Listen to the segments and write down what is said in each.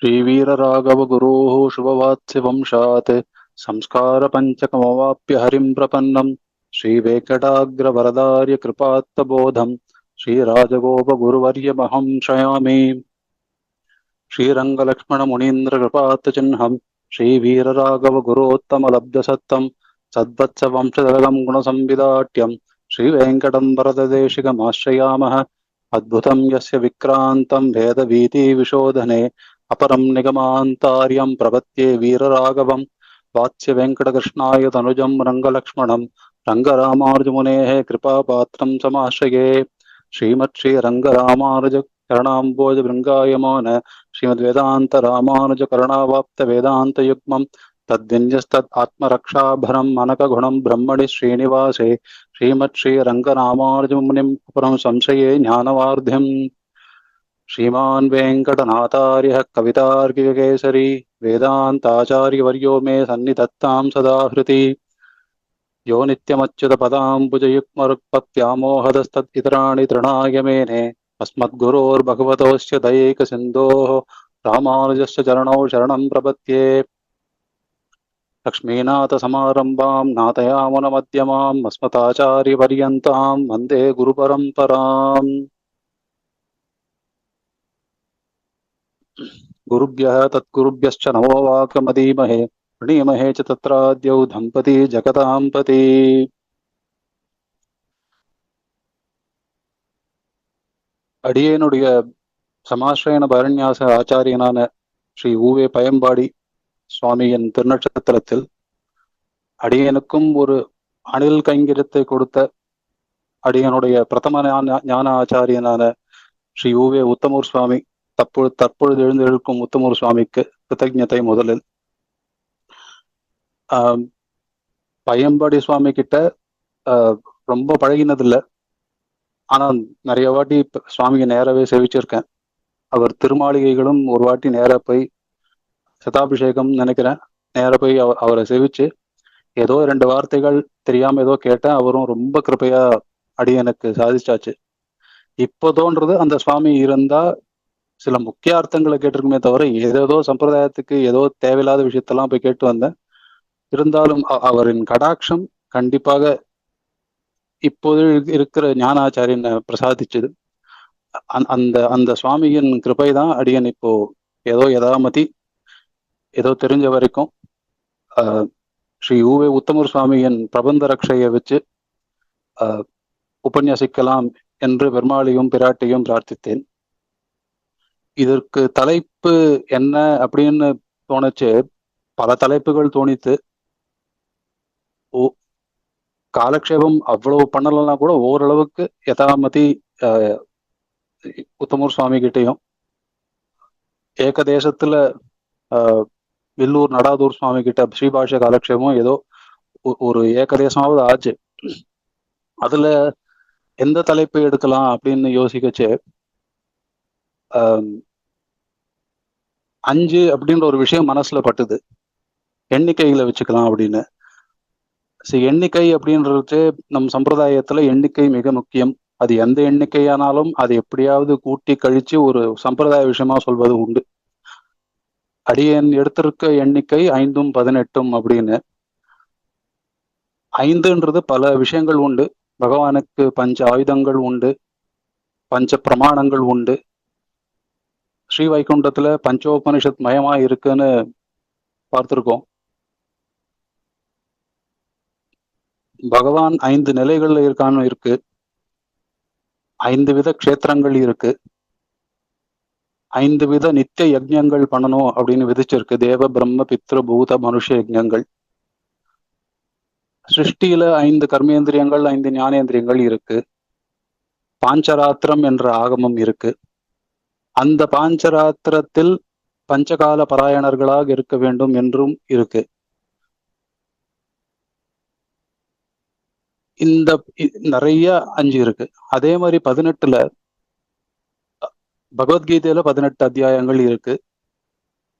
श्रीवीरराघवगुरोः शुभवात्स्यवंशात् संस्कारपञ्चकमवाप्य हरिं प्रपन्नं श्रीवेङ्कटाग्रवरदार्यकृपात्तबोधं श्रीराजगोपगुरुवर्यमहं शयामि। श्रीरङ्गलक्ष्मणमुनीन्द्रकृपात्तचिह्नं श्रीवीरराघवगुरोत्तमलब्धसत्तं सद्वत्सवंशदलगं गुणसंविदाट्यं श्रीवेङ्कटं वरददेशिकमाश्रयामः। अद्भुतं यस्य विक्रान्तं भेदभीतिविशोधने अपरं निगमान्तार्यं प्रपद्ये वीरराघवं वात्स्यवेङ्कटकृष्णाय तनुजं रङ्गलक्ष्मणं रङ्गरामानुजमुनेः कृपापात्रं समाश्रये। श्रीमच्छ्रीरङ्गरामानुज करणाम्बोजभृङ्गायमान श्रीमद्वेदान्तरामानुजकरुणावाप्तवेदान्तयुग्मं तद्विन्यस्तद् आत्मरक्षाभरं मनकगुणं ब्रह्मणि श्रीनिवासे श्रीमच्छ्रीरङ्गरामानुजमुनिं परं संशये ज्ञानवार्ध्यम्। श्रीमान् वेङ्कटनाथार्यः कवितार्किककेसरी वेदान्ताचार्यवर्यो मे सन्निधत्तां सदा हृति। यो नित्यमच्युतपदाम्बुजयुग्मरुक्मव्यामोहदस्तदितराणि तृणाय मेने अस्मद्गुरोर्भगवतोऽस्य दयैकसिन्धोः रामानुजस्य चरणौ शरणं प्रपद्ये। लक्ष्मीनाथसमारम्भां नाथयामुनमध्यमाम् अस्मदाचार्यपर्यन्तां वन्दे गुरुपरम्पराम्। गुरुभ्यः तत्गुरुभ्यश्च नमो वाकमदीमहे प्रणीमहे च तत्राद्यौ दम्पती जगदाम्पती। அடியேனுடைய சமாஸ்ரயன பரண்யாச ஆச்சாரியனான ஸ்ரீ ஊவே பயம்பாடி சுவாமியின் திருநட்சத்திரத்தில் அடியனுக்கும் ஒரு அணில் கைங்கரியத்தை கொடுத்த அடியனுடைய பிரதம ஞான ஆச்சாரியனான ஸ்ரீ ஊவே உத்தமூர் சுவாமி தற்பொழுது எழுந்திருக்கும் உத்தமூர் சுவாமிக்கு கிருத்தஜத்தை முதலில். பயம்பாடி சுவாமி கிட்ட ரொம்ப பழகினதில்லை, ஆனா நிறைய வாட்டி சுவாமியை நேரவே சேவிச்சிருக்கேன். அவர் திருமாளிகைகளும் ஒரு வாட்டி நேர போய் சதாபிஷேகம் நினைக்கிறேன், நேர போய் அவரை சேவிச்சு ஏதோ 2 வார்த்தைகள் தெரியாம ஏதோ கேட்டேன். அவரும் ரொம்ப கிருப்பையா அடியனுக்கு சாதிச்சாச்சு. இப்போதோன்றது அந்த சுவாமி இருந்தா சில முக்கிய அர்த்தங்களை கேட்டிருக்குமே தவிர ஏதோ சம்பிரதாயத்துக்கு ஏதோ தேவையில்லாத விஷயத்தெல்லாம் போய் கேட்டு வந்தேன். இருந்தாலும் அவரின் கடாட்சம் கண்டிப்பாக இப்போது இருக்கிற ஞானாச்சாரியனை பிரசாதிச்சது. அந்த அந்த சுவாமியின் கிருபை தான் அடியன் இப்போ ஏதோ யதாமதி ஏதோ தெரிஞ்ச வரைக்கும் ஸ்ரீ ஊவே உத்தமர் சுவாமியின் பிரபந்த ரக்ஷையை வச்சு உபன்யசிக்கலாம் என்று பெருமாளையும் பிராட்டியும் பிரார்த்தித்தேன். இதற்கு தலைப்பு என்ன அப்படின்னு தோணுச்சு. பல தலைப்புகள் தோணித்து. காலக்ஷேபம் அவ்வளவு பண்ணலாம் கூட ஓரளவுக்கு யதாமதி உத்தமூர் சுவாமி கிட்டையும் ஏகதேசத்துல வில்லூர் நடாதூர் சுவாமி கிட்ட ஸ்ரீபாஷ காலக்ஷேபம் ஏதோ ஒரு ஏகதேசமாவது ஆச்சு. அதுல எந்த தலைப்பை எடுக்கலாம் அப்படின்னு யோசிக்கச்சு 5 அப்படின்ற ஒரு விஷயம் மனசுல பட்டுது. எண்ணிக்கைகளை வச்சுக்கலாம் அப்படின்னு. எண்ணிக்கை அப்படின்றது நம் சம்பிரதாயத்துல எண்ணிக்கை மிக முக்கியம். அது எந்த எண்ணிக்கையானாலும் அது எப்படியாவது கூட்டி கழிச்சு ஒரு சம்பிரதாய விஷயமா சொல்வது உண்டு. அடியன் எடுத்திருக்க எண்ணிக்கை 5ம் 18 அப்படின்னு. 5ன்றது பல விஷயங்கள் உண்டு. பகவானுக்கு 5 ஆயுதங்கள் உண்டு, 5 பிரமாணங்கள் உண்டு. ஸ்ரீ வைகுண்டத்துல பஞ்சோபனிஷத் மயமா இருக்குன்னு பார்த்திருக்கோம். பகவான் 5 நிலைகள்ல இருக்கான்னு இருக்கு. 5 வித க்ஷேத்திரங்கள் இருக்கு. 5 வித நித்திய யஜ்ஞங்கள் பண்ணணும் அப்படின்னு விதிச்சிருக்கு. தேவ பிரம்ம பித்ரு பூத மனுஷ யஜ்ஞங்கள். சிருஷ்டியில 5 கர்மேந்திரியங்கள் 5 ஞானேந்திரியங்கள் இருக்கு. பாஞ்சராத்திரம் என்ற ஆகமம் இருக்கு. அந்த பாஞ்சராத்திரத்தில் பஞ்சகால பராயணர்களாக இருக்க வேண்டும் என்றும் இருக்கு. இந்த நிறைய 5 இருக்கு. அதே மாதிரி 18ல பகவத்கீதையில 18 அத்தியாயங்கள் இருக்கு.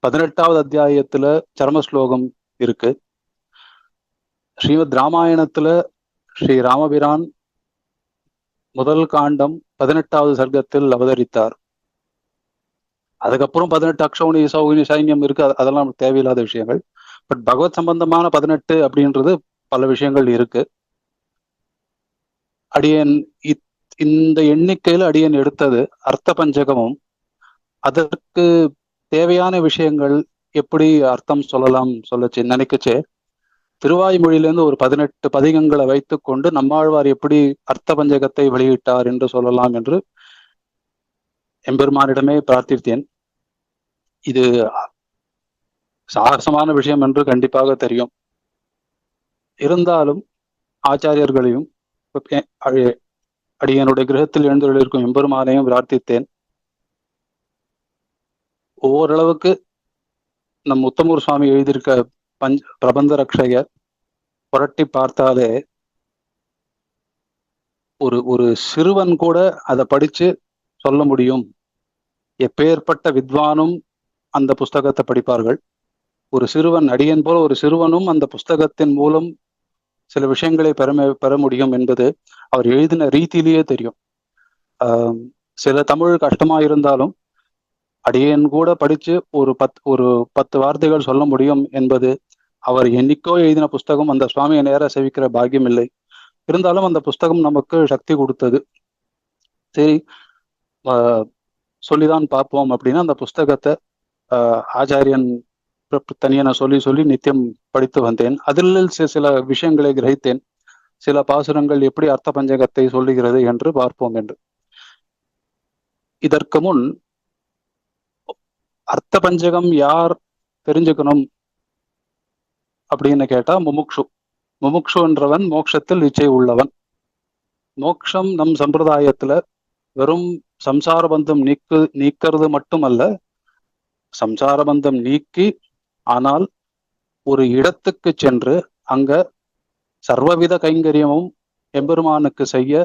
18வது அத்தியாயத்துல சரம ஸ்லோகம் இருக்கு. ஸ்ரீமத் ராமாயணத்துல ஸ்ரீ ராமபிரான் முதல் காண்டம் 18வது சர்க்கத்தில் அவதரித்தார். அதுக்கப்புறம் 18 அக்ஷௌணி சௌகினி சைன்யம் இருக்கு, அதெல்லாம் தேவையில்லாத விஷயங்கள். பட் பகவத் சம்பந்தமான 18 அப்படின்றது பல விஷயங்கள் இருக்கு. அடியன் இந்த எண்ணிக்கையில அடியன் எடுத்தது அர்த்த பஞ்சகமும், அதற்கு தேவையான விஷயங்கள் எப்படி அர்த்தம் சொல்லலாம் சொல்லச்சு நினைக்கச்சே, திருவாய்மொழியிலிருந்து ஒரு 18 பதிகங்களை வைத்துக் கொண்டு நம்மாழ்வார் எப்படி அர்த்த பஞ்சகத்தை வெளியிட்டார் என்று சொல்லலாம் என்று எம்பெருமானிடமே பிரார்த்தித்தேன். இது சாகசமான விஷயம் என்று கண்டிப்பாக தெரியும். இருந்தாலும் ஆச்சாரியர்களையும் அடியனுடைய கிரகத்தில் எழுந்தருளிருக்கும் எம்பெருமானையும் பிரார்த்தித்தேன். ஓரளவுக்கு நம் உத்தமூர் சுவாமி எழுதியிருக்க பிரபந்த ரக்ஷைய புரட்டி பார்த்தாலே ஒரு சிறுவன் கூட அதை படிச்சு சொல்ல முடியும். எப்பேற்பட்ட வித்வானும் அந்த புஸ்தகத்தை படிப்பார்கள். ஒரு சிறுவன், அடியன் போல ஒரு சிறுவனும் அந்த புஸ்தகத்தின் மூலம் சில விஷயங்களை பெற முடியும் என்பது அவர் எழுதின ரீதியிலேயே தெரியும். சில தமிழ் கஷ்டமா இருந்தாலும் அடியன் கூட படிச்சு ஒரு 10 வார்த்தைகள் சொல்ல முடியும் என்பது அவர் என்னைக்கோ எழுதின புஸ்தகம். அந்த சுவாமியை நேர சேவிக்கிற பாக்கியம் இல்லை. இருந்தாலும் அந்த புஸ்தகம் நமக்கு சக்தி கொடுத்தது. சரி, சொல்லிதான் பார்ப்போம் அப்படின்னா அந்த புஸ்தகத்தை ஆச்சாரியன் தனியா நான் சொல்லி சொல்லி நித்தியம் படித்து வந்தேன். அதில் சில விஷயங்களை கிரகித்தேன். சில பாசுரங்கள் எப்படி அர்த்த பஞ்சகத்தை சொல்லுகிறது என்று பார்ப்போம் என்று. இதற்கு முன் அர்த்த பஞ்சகம் யார் தெரிஞ்சுக்கணும் அப்படின்னு கேட்டா முமுக்ஷு. முமுக்ஷு என்றவன் மோட்சத்தில் இச்சை உள்ளவன். மோட்சம் நம் சம்பிரதாயத்துல வெறும் சம்சார பந்தம் நீக்கிறது மட்டுமல்ல, சம்சார பந்தம் நீக்கி ஆனால் ஒரு இடத்துக்கு சென்று அங்க சர்வவித கைங்கரியமும் எம்பெருமானுக்கு செய்ய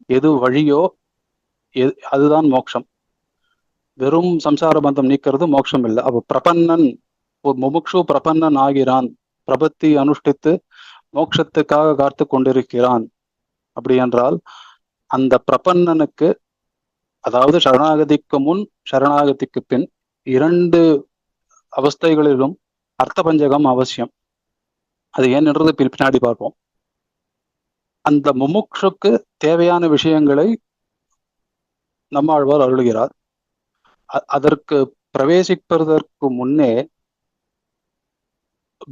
எது வழியோ அதுதான் மோட்சம். வெறும் சம்சார பந்தம் நீக்கிறது மோட்சம் இல்லை. அப்ப பிரபன்னன், ஒரு முமுக்ஷு பிரபன்னன் ஆகிறான், பிரபத்தி அனுஷ்டித்து மோட்சத்துக்காக காத்து கொண்டிருக்கிறான். அப்படி என்றால் அந்த பிரபன்னனுக்கு, அதாவது சரணாகதிக்கு முன் சரணாகதிக்கு பின் 2 அவஸ்தைகளிலும் அர்த்த பஞ்சகம் அவசியம். அது ஏன்ன்றது பின்னாடி பார்ப்போம். அந்த முமுக்ஷுக்கு தேவையான விஷயங்களை நம்மாழ்வார் அருளுகிறார். அதற்கு பிரவேசிப்பதற்கு முன்னே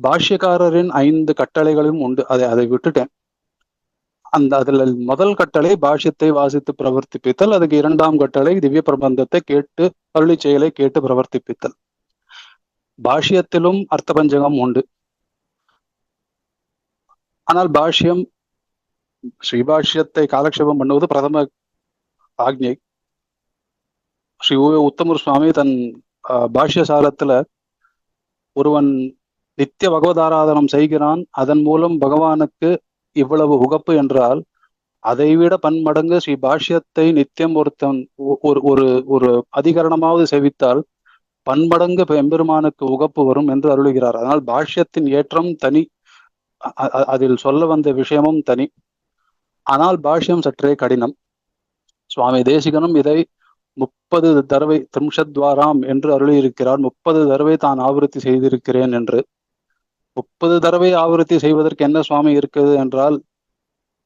பாஷ்யக்காரரின் 5 கட்டளைகளும் உண்டு. அதை விட்டுட்டேன். அதுல முதல் கட்டளை பாஷ்யத்தை வாசித்து பிரவர்த்திப்பித்தல். அதுக்கு 2ஆம் கட்டளை திவ்ய பிரபந்தத்தை கேட்டு அருளி செயலை கேட்டு பிரவர்த்திப்பித்தல். பாஷ்யத்திலும் அர்த்த பஞ்சகம் உண்டு. ஆனால் பாஷ்யம், ஸ்ரீபாஷ்யத்தை காலக்ஷேபம் பண்ணுவது பிரதம ஆக்ஞை. ஸ்ரீ உத்தமர் சுவாமி தன் பாஷ்யசாலத்துல ஒருவன் நித்திய பகவதாராதனம் செய்கிறான், அதன் மூலம் பகவானுக்கு இவ்வளவு உகப்பு என்றால் அதைவிட பன்மடங்கு ஸ்ரீ பாஷ்யத்தை நித்தியம் ஒருத்தன் ஒரு ஒரு அதிகரணமாவது சேவித்தால் பன்மடங்கு எம்பெருமானுக்கு உகப்பு வரும் என்று அருளுகிறார். அதனால் பாஷ்யத்தின் ஏற்றம் தனி, அதில் சொல்ல வந்த விஷயமும் தனி. ஆனால் பாஷ்யம் சற்றே கடினம். சுவாமி தேசிகனும் இதை 30 தடவை திரிம்ஷத்வாராம் என்று அருளியிருக்கிறார். 30 தடவை தான் ஆவருத்தி செய்திருக்கிறேன் என்று. 30 தடவை ஆவருத்தி செய்வதற்கு என்ன சுவாமி இருக்குது என்றால்,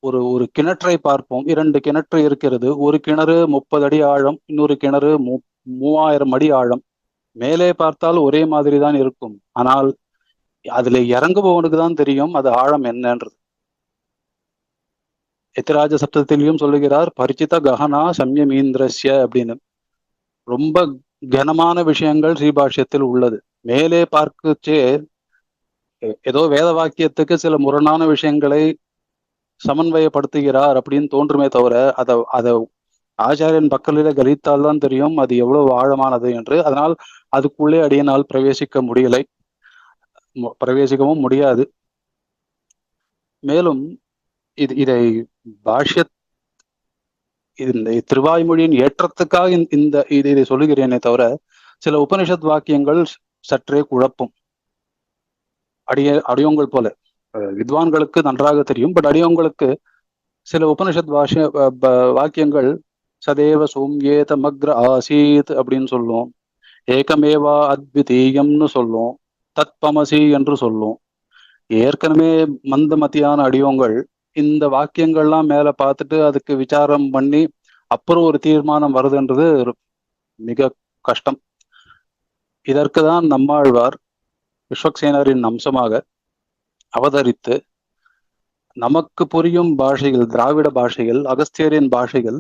ஒரு கிணற்றை பார்ப்போம். 2 கிணற்று இருக்கிறது. ஒரு கிணறு 30 அடி ஆழம், இன்னொரு கிணறு 3000 அடி ஆழம். மேலே பார்த்தால் ஒரே மாதிரி தான் இருக்கும். ஆனால் அதுல இறங்குபவனுக்கு தான் தெரியும் அது ஆழம் என்னன்றது. எத்திராஜ சப்தத்திலையும் சொல்லுகிறார், பரிச்சித ககனா சம்யமீந்திரஸ்ய அப்படின்னு. ரொம்ப கனமான விஷயங்கள் ஸ்ரீபாஷ்யத்தில் உள்ளது. மேலே பார்க்கச்சே ஏதோ வேத வாக்கியத்துக்கு சில முரணான விஷயங்களை சமன்வயப்படுத்துகிறார் அப்படின்னு தோன்றுமே தவிர அதை ஆச்சாரியன் பக்கலில கலித்தால் தான் தெரியும் அது எவ்வளவு ஆழமானது என்று. அதனால் அதுக்குள்ளே அடியனால் பிரவேசிக்கவும் முடியாது. மேலும் இதை பாஷ்ய இந்த திருவாய்மொழியின் ஏற்றத்துக்காக இதை சொல்லுகிறேனே தவிர சில உபனிஷத் வாக்கியங்கள் சற்றே குழப்பும். அடியோங்கள் போல வித்வான்களுக்கு நன்றாக தெரியும். பட் அடியோங்களுக்கு சில உபனிஷத் வாக்கியங்கள் சதேவ சோம்யேத மக்ர ஆசீத் அப்படின்னு சொல்லுவோம். ஏகமேவா அத்விதீயம்னு சொல்லும், தத்பமசி என்று சொல்லும். ஏற்கனவே மந்தமதியான அடியோங்கள் இந்த வாக்கியங்கள்லாம் மேல பார்த்துட்டு அதுக்கு விசாரம் பண்ணி அப்புறம் ஒரு தீர்மானம் வருதுன்றது மிக கஷ்டம். இதற்குதான் நம்மாழ்வார் விஸ்வக்சேனரின் அம்சமாக அவதரித்து நமக்கு புரியும் பாஷைகள், திராவிட பாஷைகள், அகஸ்தியரின் பாஷைகள்,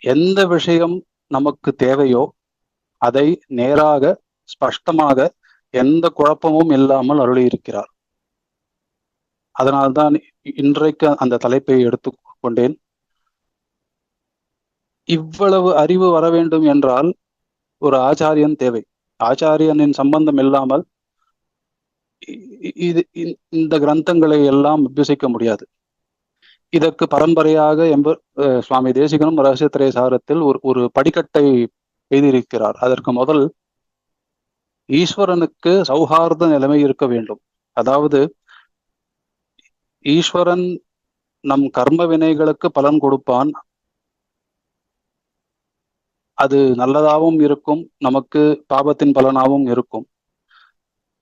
எந்த விஷயம் நமக்கு தேவையோ அதை நேராக ஸ்பஷ்டமாக எந்த குழப்பமும் இல்லாமல் அருளியிருக்கிறார். அதனால்தான் இன்றைக்கு அந்த தலைப்பை எடுத்துக்கொண்டேன். இவ்வளவு அறிவு வர வேண்டும் என்றால் ஒரு ஆச்சாரியன் தேவை. ஆச்சாரியனின் சம்பந்தம் இல்லாமல் இது இந்த கிரந்தங்களை எல்லாம் அபியசிக்க முடியாது. இதற்கு பரம்பரையாக சுவாமி தேசிகனும் ரகசியத்திரை சாரத்தில் ஒரு படிக்கட்டை எழுதியிருக்கிறார். அதற்கு முதல் ஈஸ்வரனுக்கு சௌஹார்த நிலைமை இருக்க வேண்டும். அதாவது ஈஸ்வரன் நம் கர்ம வினைகளுக்கு பலன் கொடுப்பான். அது நல்லதாகவும் இருக்கும், நமக்கு பாபத்தின் பலனாகவும் இருக்கும்.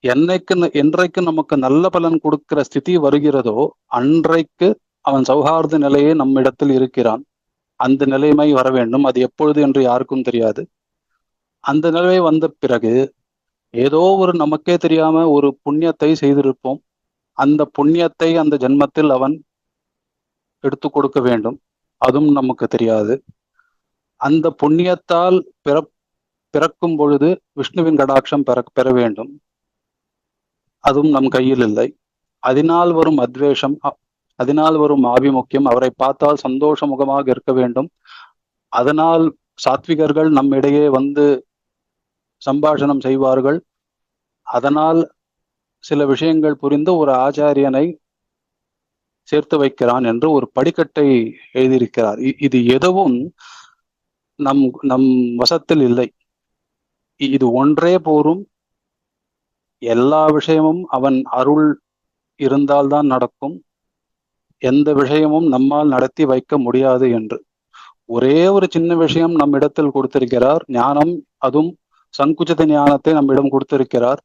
என்றைக்கு நமக்கு நல்ல பலன் கொடுக்கிற ஸ்திதி வருகிறதோ அன்றைக்கு அவன் சௌஹார்த நிலையே நம்மிடத்தில் இருக்கிறான். அந்த நிலைமை வர வேண்டும். அது எப்பொழுது என்று யாருக்கும் தெரியாது. அந்த நிலை வந்த பிறகு ஏதோ ஒரு நமக்கே தெரியாம ஒரு புண்ணியத்தை செய்திருப்போம். அந்த புண்ணியத்தை அந்த ஜென்மத்தில் அவன் எடுத்து கொடுக்க வேண்டும். அதுவும் நமக்கு தெரியாது. அந்த புண்ணியத்தால் பிறக்கும் பொழுது விஷ்ணுவின் கடாட்சம் பெற வேண்டும். அதுவும் நம் கையில் இல்லை. அதனால் வரும் அத்வேஷம், அதனால் வரும் ஆபிமுக்கியம், அவரை பார்த்தால் சந்தோஷ முகமாக இருக்க வேண்டும். அதனால் சாத்விகர்கள் நம்மிடையே வந்து சம்பாஷணம் செய்வார்கள். அதனால் சில விஷயங்கள் புரிந்து ஒரு ஆச்சாரியனை சேர்த்து வைக்கிறான் என்று ஒரு படிக்கட்டை எழுதியிருக்கிறார். இது எதுவும் நம் நம் வசத்தில் இல்லை. இது ஒன்றே போரும். எல்லா விஷயமும் அவன் அருள் இருந்தால்தான் நடக்கும். எந்த விஷயமும் நம்மால் நடத்தி வைக்க முடியாது என்று ஒரே ஒரு சின்ன விஷயம் நம் இடத்தில் கொடுத்திருக்கிறார், ஞானம். அதுவும் சங்குச்சித ஞானத்தை நம்மிடம் கொடுத்திருக்கிறார்.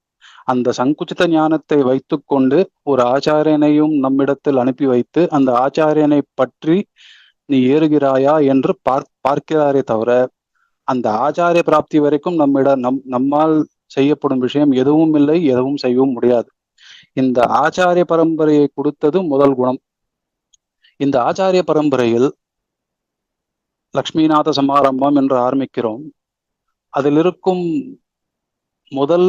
அந்த சங்குச்சித ஞானத்தை வைத்துக்கொண்டு ஒரு ஆச்சாரியனையும் நம்மிடத்தில் அனுப்பி வைத்து அந்த ஆச்சாரியனை பற்றி நீ ஏறுகிறாயா என்று பார்க்கிறாரே தவிர அந்த ஆச்சாரிய பிராப்தி வரைக்கும் நம்மால் செய்யப்படும் விஷயம் எதுவும் இல்லை, எதுவும் செய்யவும் முடியாது. இந்த ஆச்சாரிய பரம்பரையை கொடுத்தது முதல் குணம். இந்த ஆச்சாரிய பரம்பரையில் லக்ஷ்மிநாத சமாரம்பம் என்று ஆரம்பிக்கிறோம். அதில் இருக்கும் முதல்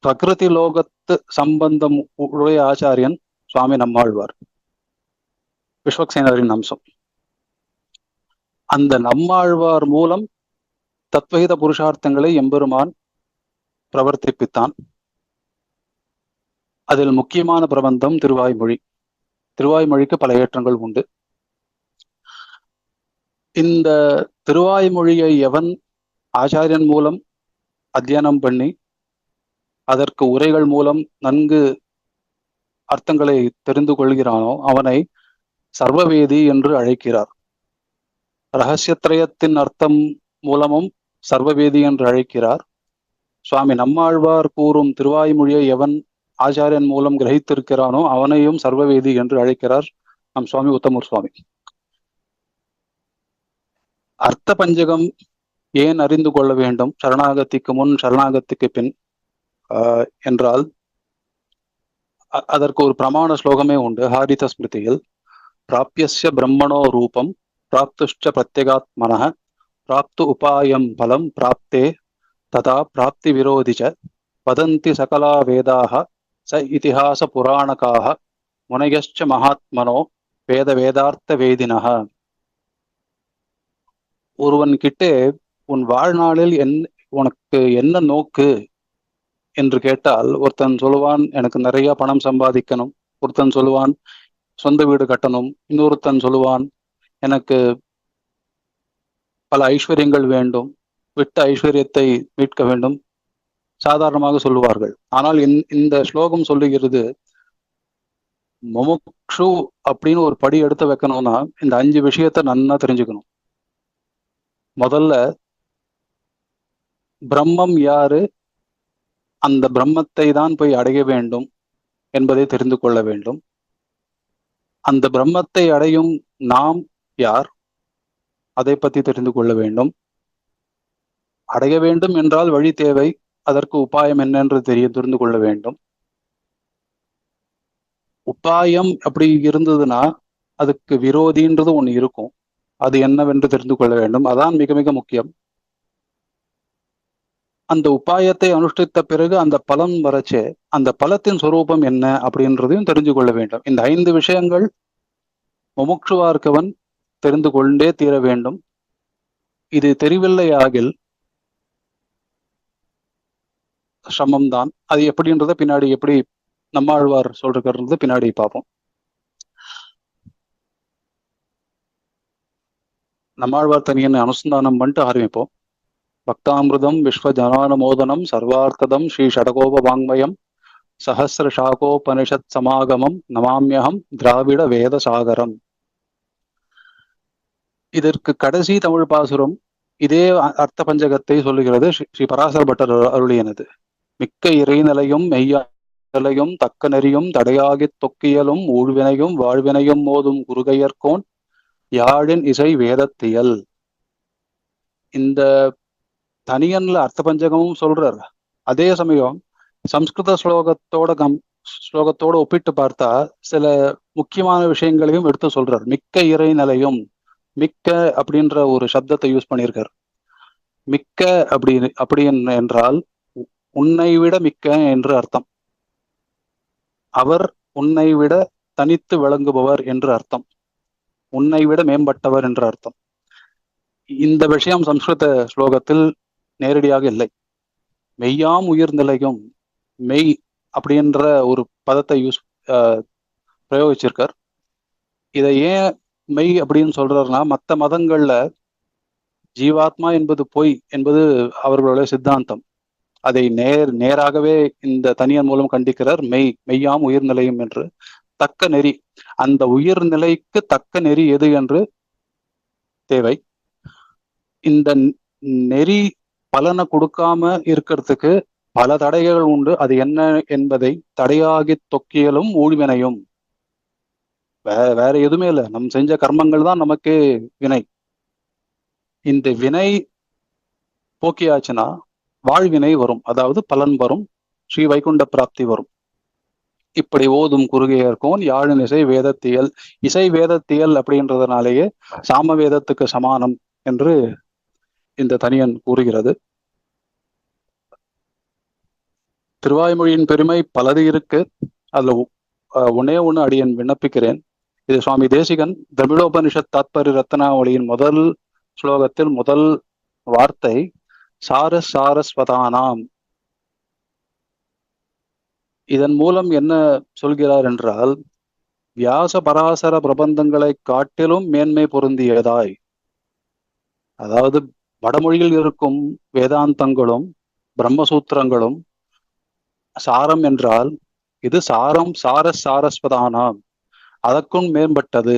பிரகிருதி லோகத்து சம்பந்தம் உடைய ஆச்சாரியன் சுவாமி நம்மாழ்வார், விஸ்வக்சேனரின் அம்சம். அந்த நம்மாழ்வார் மூலம் தத்வஹித புருஷார்த்தங்களை எம்பெருமான் பிரவர்த்திப்பித்தான். அதில் முக்கியமான பிரபந்தம் திருவாய்மொழி. திருவாய்மொழிக்கு பல ஏற்றங்கள் உண்டு. இந்த திருவாய்மொழியை எவன் ஆச்சாரியன் மூலம் அத்தியனம் பண்ணி அதற்கு உரைகள் மூலம் நன்கு அர்த்தங்களை தெரிந்து கொள்கிறானோ அவனை சர்வவேதி என்று அழைக்கிறார். ரகசியத்திரயத்தின் அர்த்தம் மூலமும் சர்வவேதி என்று அழைக்கிறார். சுவாமி நம்மாழ்வார் கூறும் திருவாய்மொழியை எவன் ஆச்சாரியன் மூலம் கிரகித்திருக்கிறானோ அவனையும் சர்வவேதி என்று அழைக்கிறார் நம் சுவாமி உத்தமூர் சுவாமி. அர்த்த பஞ்சகம் ஏன் அறிந்து கொள்ள வேண்டும் சரணாகத்திக்கு முன் சரணாகத்திக்கு பின் என்றால் அதற்கு ஒரு பிரமாண ஸ்லோகமே உண்டு. ஹாரித ஸ்மிருதியில் பிராப்யஸ்ய பிரம்மணோ ரூபம் பிராப்துஷ்ட பிரத்யகாத்மனः பிராப்து உபாயம் பலம் பிராப்தே ததா பிராப்தி விரோதிச்ச வதந்தி சகலா வேதாக ச இதிஹாச புராணகாக முனையச்ச மகாத்மனோ வேத வேதார்த்த வேதினः. ஒருவன் கிட்டே உன் வாழ்நாளில் உனக்கு என்ன நோக்கு என்று கேட்டால் ஒருத்தன் சொல்லுவான் எனக்கு நிறைய பணம் சம்பாதிக்கணும், ஒருத்தன் சொல்லுவான் சொந்த வீடு கட்டணும், இன்னொருத்தன் சொல்லுவான் எனக்கு பல ஐஸ்வர்யங்கள் வேண்டும், விட்ட ஐஸ்வர்யத்தை மீட்க வேண்டும், சாதாரணமாக சொல்லுவார்கள். ஆனால் இந்த ஸ்லோகம் சொல்லுகிறது முமுக்ஷு அப்படின்னு ஒரு படி எடுத்து வைக்கணும்னா இந்த 5 விஷயத்த நன்னா தெரிஞ்சுக்கணும். முதல்ல பிரம்மம் யாரு, அந்த பிரம்மத்தை தான் போய் அடைய வேண்டும் என்பதை தெரிந்து கொள்ள வேண்டும். அந்த பிரம்மத்தை அடையும் நாம் யார், அதை பற்றி தெரிந்து கொள்ள வேண்டும். அடைய வேண்டும் என்றால் வழி தேவை, அதற்கு உபாயம் என்னென்று தெரிந்து கொள்ள வேண்டும். உபாயம் அப்படி இருந்ததுன்னா அதுக்கு விரோதின்றது ஒண்ணு இருக்கும், அது என்னவென்று தெரிந்து கொள்ள வேண்டும். அதான் மிக மிக முக்கியம். அந்த உபாயத்தை அனுஷ்டித்த பிறகு அந்த பலன் வரச்சே அந்த பலத்தின் சொரூபம் என்ன அப்படின்றதையும் தெரிஞ்சு கொள்ள வேண்டும். இந்த 5 விஷயங்கள் முமுட்சுவா இருக்கவன் தெரிந்து கொண்டே தீர வேண்டும். இது தெரியவில்லை ஆகில் சிரமம் தான். அது எப்படின்றத பின்னாடி எப்படி நம்மாழ்வார் சொல்றது பின்னாடி பார்ப்போம். நம்மாழ்வார் தனியன் அனுசந்தானம் பண்ணிட்டு ஆரம்பிப்போம். பக்தாமிருதம் விஸ்வ ஜனானுமோதனம் சர்வார்த்ததம் ஸ்ரீ ஷடகோப வாங்மயம் சஹசிர சாகோபனிஷத் சமாகமம் நமாமியகம் திராவிட வேத சாகரம். இதற்கு கடைசி தமிழ் பாசுரம் இதே அர்த்த பஞ்சகத்தை சொல்லுகிறது. ஸ்ரீ பராசர பட்டர் அருளியனது. மிக்க இறைநிலையும் மெய்யாலையும் தக்க நெறியும் தடையாகித் தொக்கியலும் ஊழ்வினையும் வாழ்வினையும் மோதும் குருகையர்கோன் யாழின் இசை வேதத்தியல். இந்த தனியன்ல அர்த்த பஞ்சகமும் சொல்றார். அதே சமயம் சம்ஸ்கிருத ஸ்லோகத்தோட ஒப்பிட்டு பார்த்தா சில முக்கியமான விஷயங்களையும் எடுத்து சொல்றார். மிக்க இறை நிலையும், மிக்க அப்படின்ற ஒரு சப்தத்தை யூஸ் பண்ணியிருக்கார். மிக்க அப்படி என்றால் உன்னை விட மிக்க என்று அர்த்தம். அவர் உன்னை விட தனித்து விளங்குபவர் என்று அர்த்தம். உன்னை விட மேம்பட்டவர் என்று அர்த்தம். இந்த விஷயம் சம்ஸ்கிருத ஸ்லோகத்தில் நேரடியாக இல்லை. மெய்யாம் உயிர் நிலையும், மெய் அப்படின்ற ஒரு பதத்தை பிரயோகிச்சிருக்கார். இதை ஏன் மெய் அப்படின்னு சொல்றாருன்னா, மற்ற மதங்கள்ல ஜீவாத்மா என்பது பொய் என்பது அவர்களுடைய சித்தாந்தம். அதை நேராகவே இந்த தனியன் மூலம் கண்டிக்கிறார். மெய்யாம் உயிர் நிலையும் என்று. தக்க நெறி, அந்த உயிர் நிலைக்கு தக்க நெறி எது என்று தேவை. இந்த நெறி பலனை கொடுக்காம இருக்கிறதுக்கு பல தடைகள் உண்டு. அது என்ன என்பதை தடையாகி தொக்கியலும் ஊழ்வினையும். வேற எதுவுமே இல்லை, நம் செஞ்ச கர்மங்கள் தான் நமக்கு வினை. இந்த வினை போக்கியாச்சுன்னா வாழ்வினை வரும், அதாவது பலன் வரும், ஸ்ரீ வைகுண்ட பிராப்தி வரும். இப்படி ஓதும் குறுகையர்கோன் யாழின் இசை வேதத்தியல். இசை வேதத்தியல் அப்படின்றதுனாலேயே சாம வேதத்துக்கு சமானம் என்று இந்த தனியன் கூறுகிறது. திருவாய்மொழியின் பெருமை பலது இருக்கு. அதுல ஒன்னே ஒண்ணு அடியன் விண்ணப்பிக்கிறேன். இது சுவாமி தேசிகன் தமிழோபனிஷத் தாத்பரிய ரத்னாவளியின் முதல் ஸ்லோகத்தில் முதல் வார்த்தை சாரஸ்வதானாம். இதன் மூலம் என்ன சொல்கிறார் என்றால், வியாச பராசர பிரபந்தங்களை காட்டிலும் மேன்மை பொருந்தியதாய், அதாவது வடமொழியில் இருக்கும் வேதாந்தங்களும் பிரம்மசூத்திரங்களும் சாரம் என்றால் இது சாரம் சாரஸ்வதானாம், அதற்கும் மேம்பட்டது.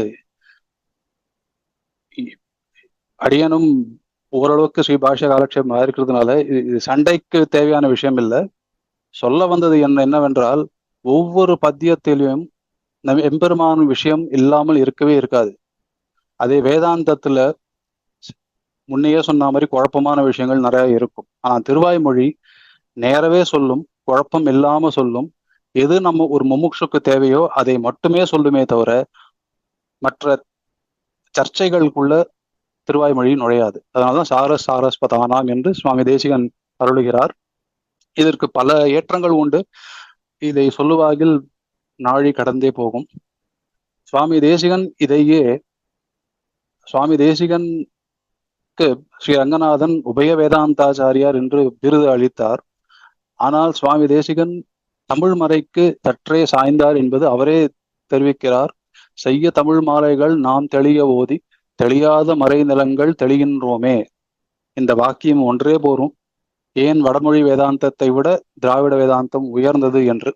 அடியனும் ஓரளவுக்கு ஸ்ரீ பாஷ்ய காலட்சேபம் இருக்கிறதுனால இது சண்டைக்கு தேவையான விஷயம் இல்லை. சொல்ல வந்தது என்னவென்றால், ஒவ்வொரு பத்தியத்திலும் நம் எம்பெருமான விஷயம் இல்லாமல் இருக்கவே இருக்காது. அதே வேதாந்தத்துல முன்னையே சொன்ன மாதிரி குழப்பமான விஷயங்கள் நிறைய இருக்கும். ஆனா திருவாய்மொழி நேரவே சொல்லும், குழப்பம் இல்லாம சொல்லும். எது நம்ம ஒரு முமுட்சுக்கு தேவையோ அதை மட்டுமே சொல்லுமே தவிர மற்ற சர்ச்சைகளுக்குள்ள திருவாய்மொழி நுழையாது. அதனால்தான் சாரஸ்வதானாம் என்று சுவாமி தேசிகன் அருளுகிறார். இதற்கு பல ஏற்றங்கள் உண்டு. இதை சொல்லுவாகில் நாழி கடந்தே போகும். சுவாமி தேசிகன் இதையே சுவாமி தேசிகனுக்கு ஸ்ரீ ரங்கநாதன் உபய வேதாந்தாச்சாரியார் என்று விருது அளித்தார். ஆனால் சுவாமி தேசிகன் தமிழ் மறைக்கு சற்றே சாய்ந்தார் என்பது அவரே தெரிவிக்கிறார். செய்ய தமிழ் மாலைகள் நாம் தெளிய ஓதி தெளியாத மறை நிலங்கள் தெளிகின்றோமே. இந்த வாக்கியம் ஒன்றே போரும், ஏன் வடமொழி வேதாந்தத்தை விட திராவிட வேதாந்தம் உயர்ந்தது என்று.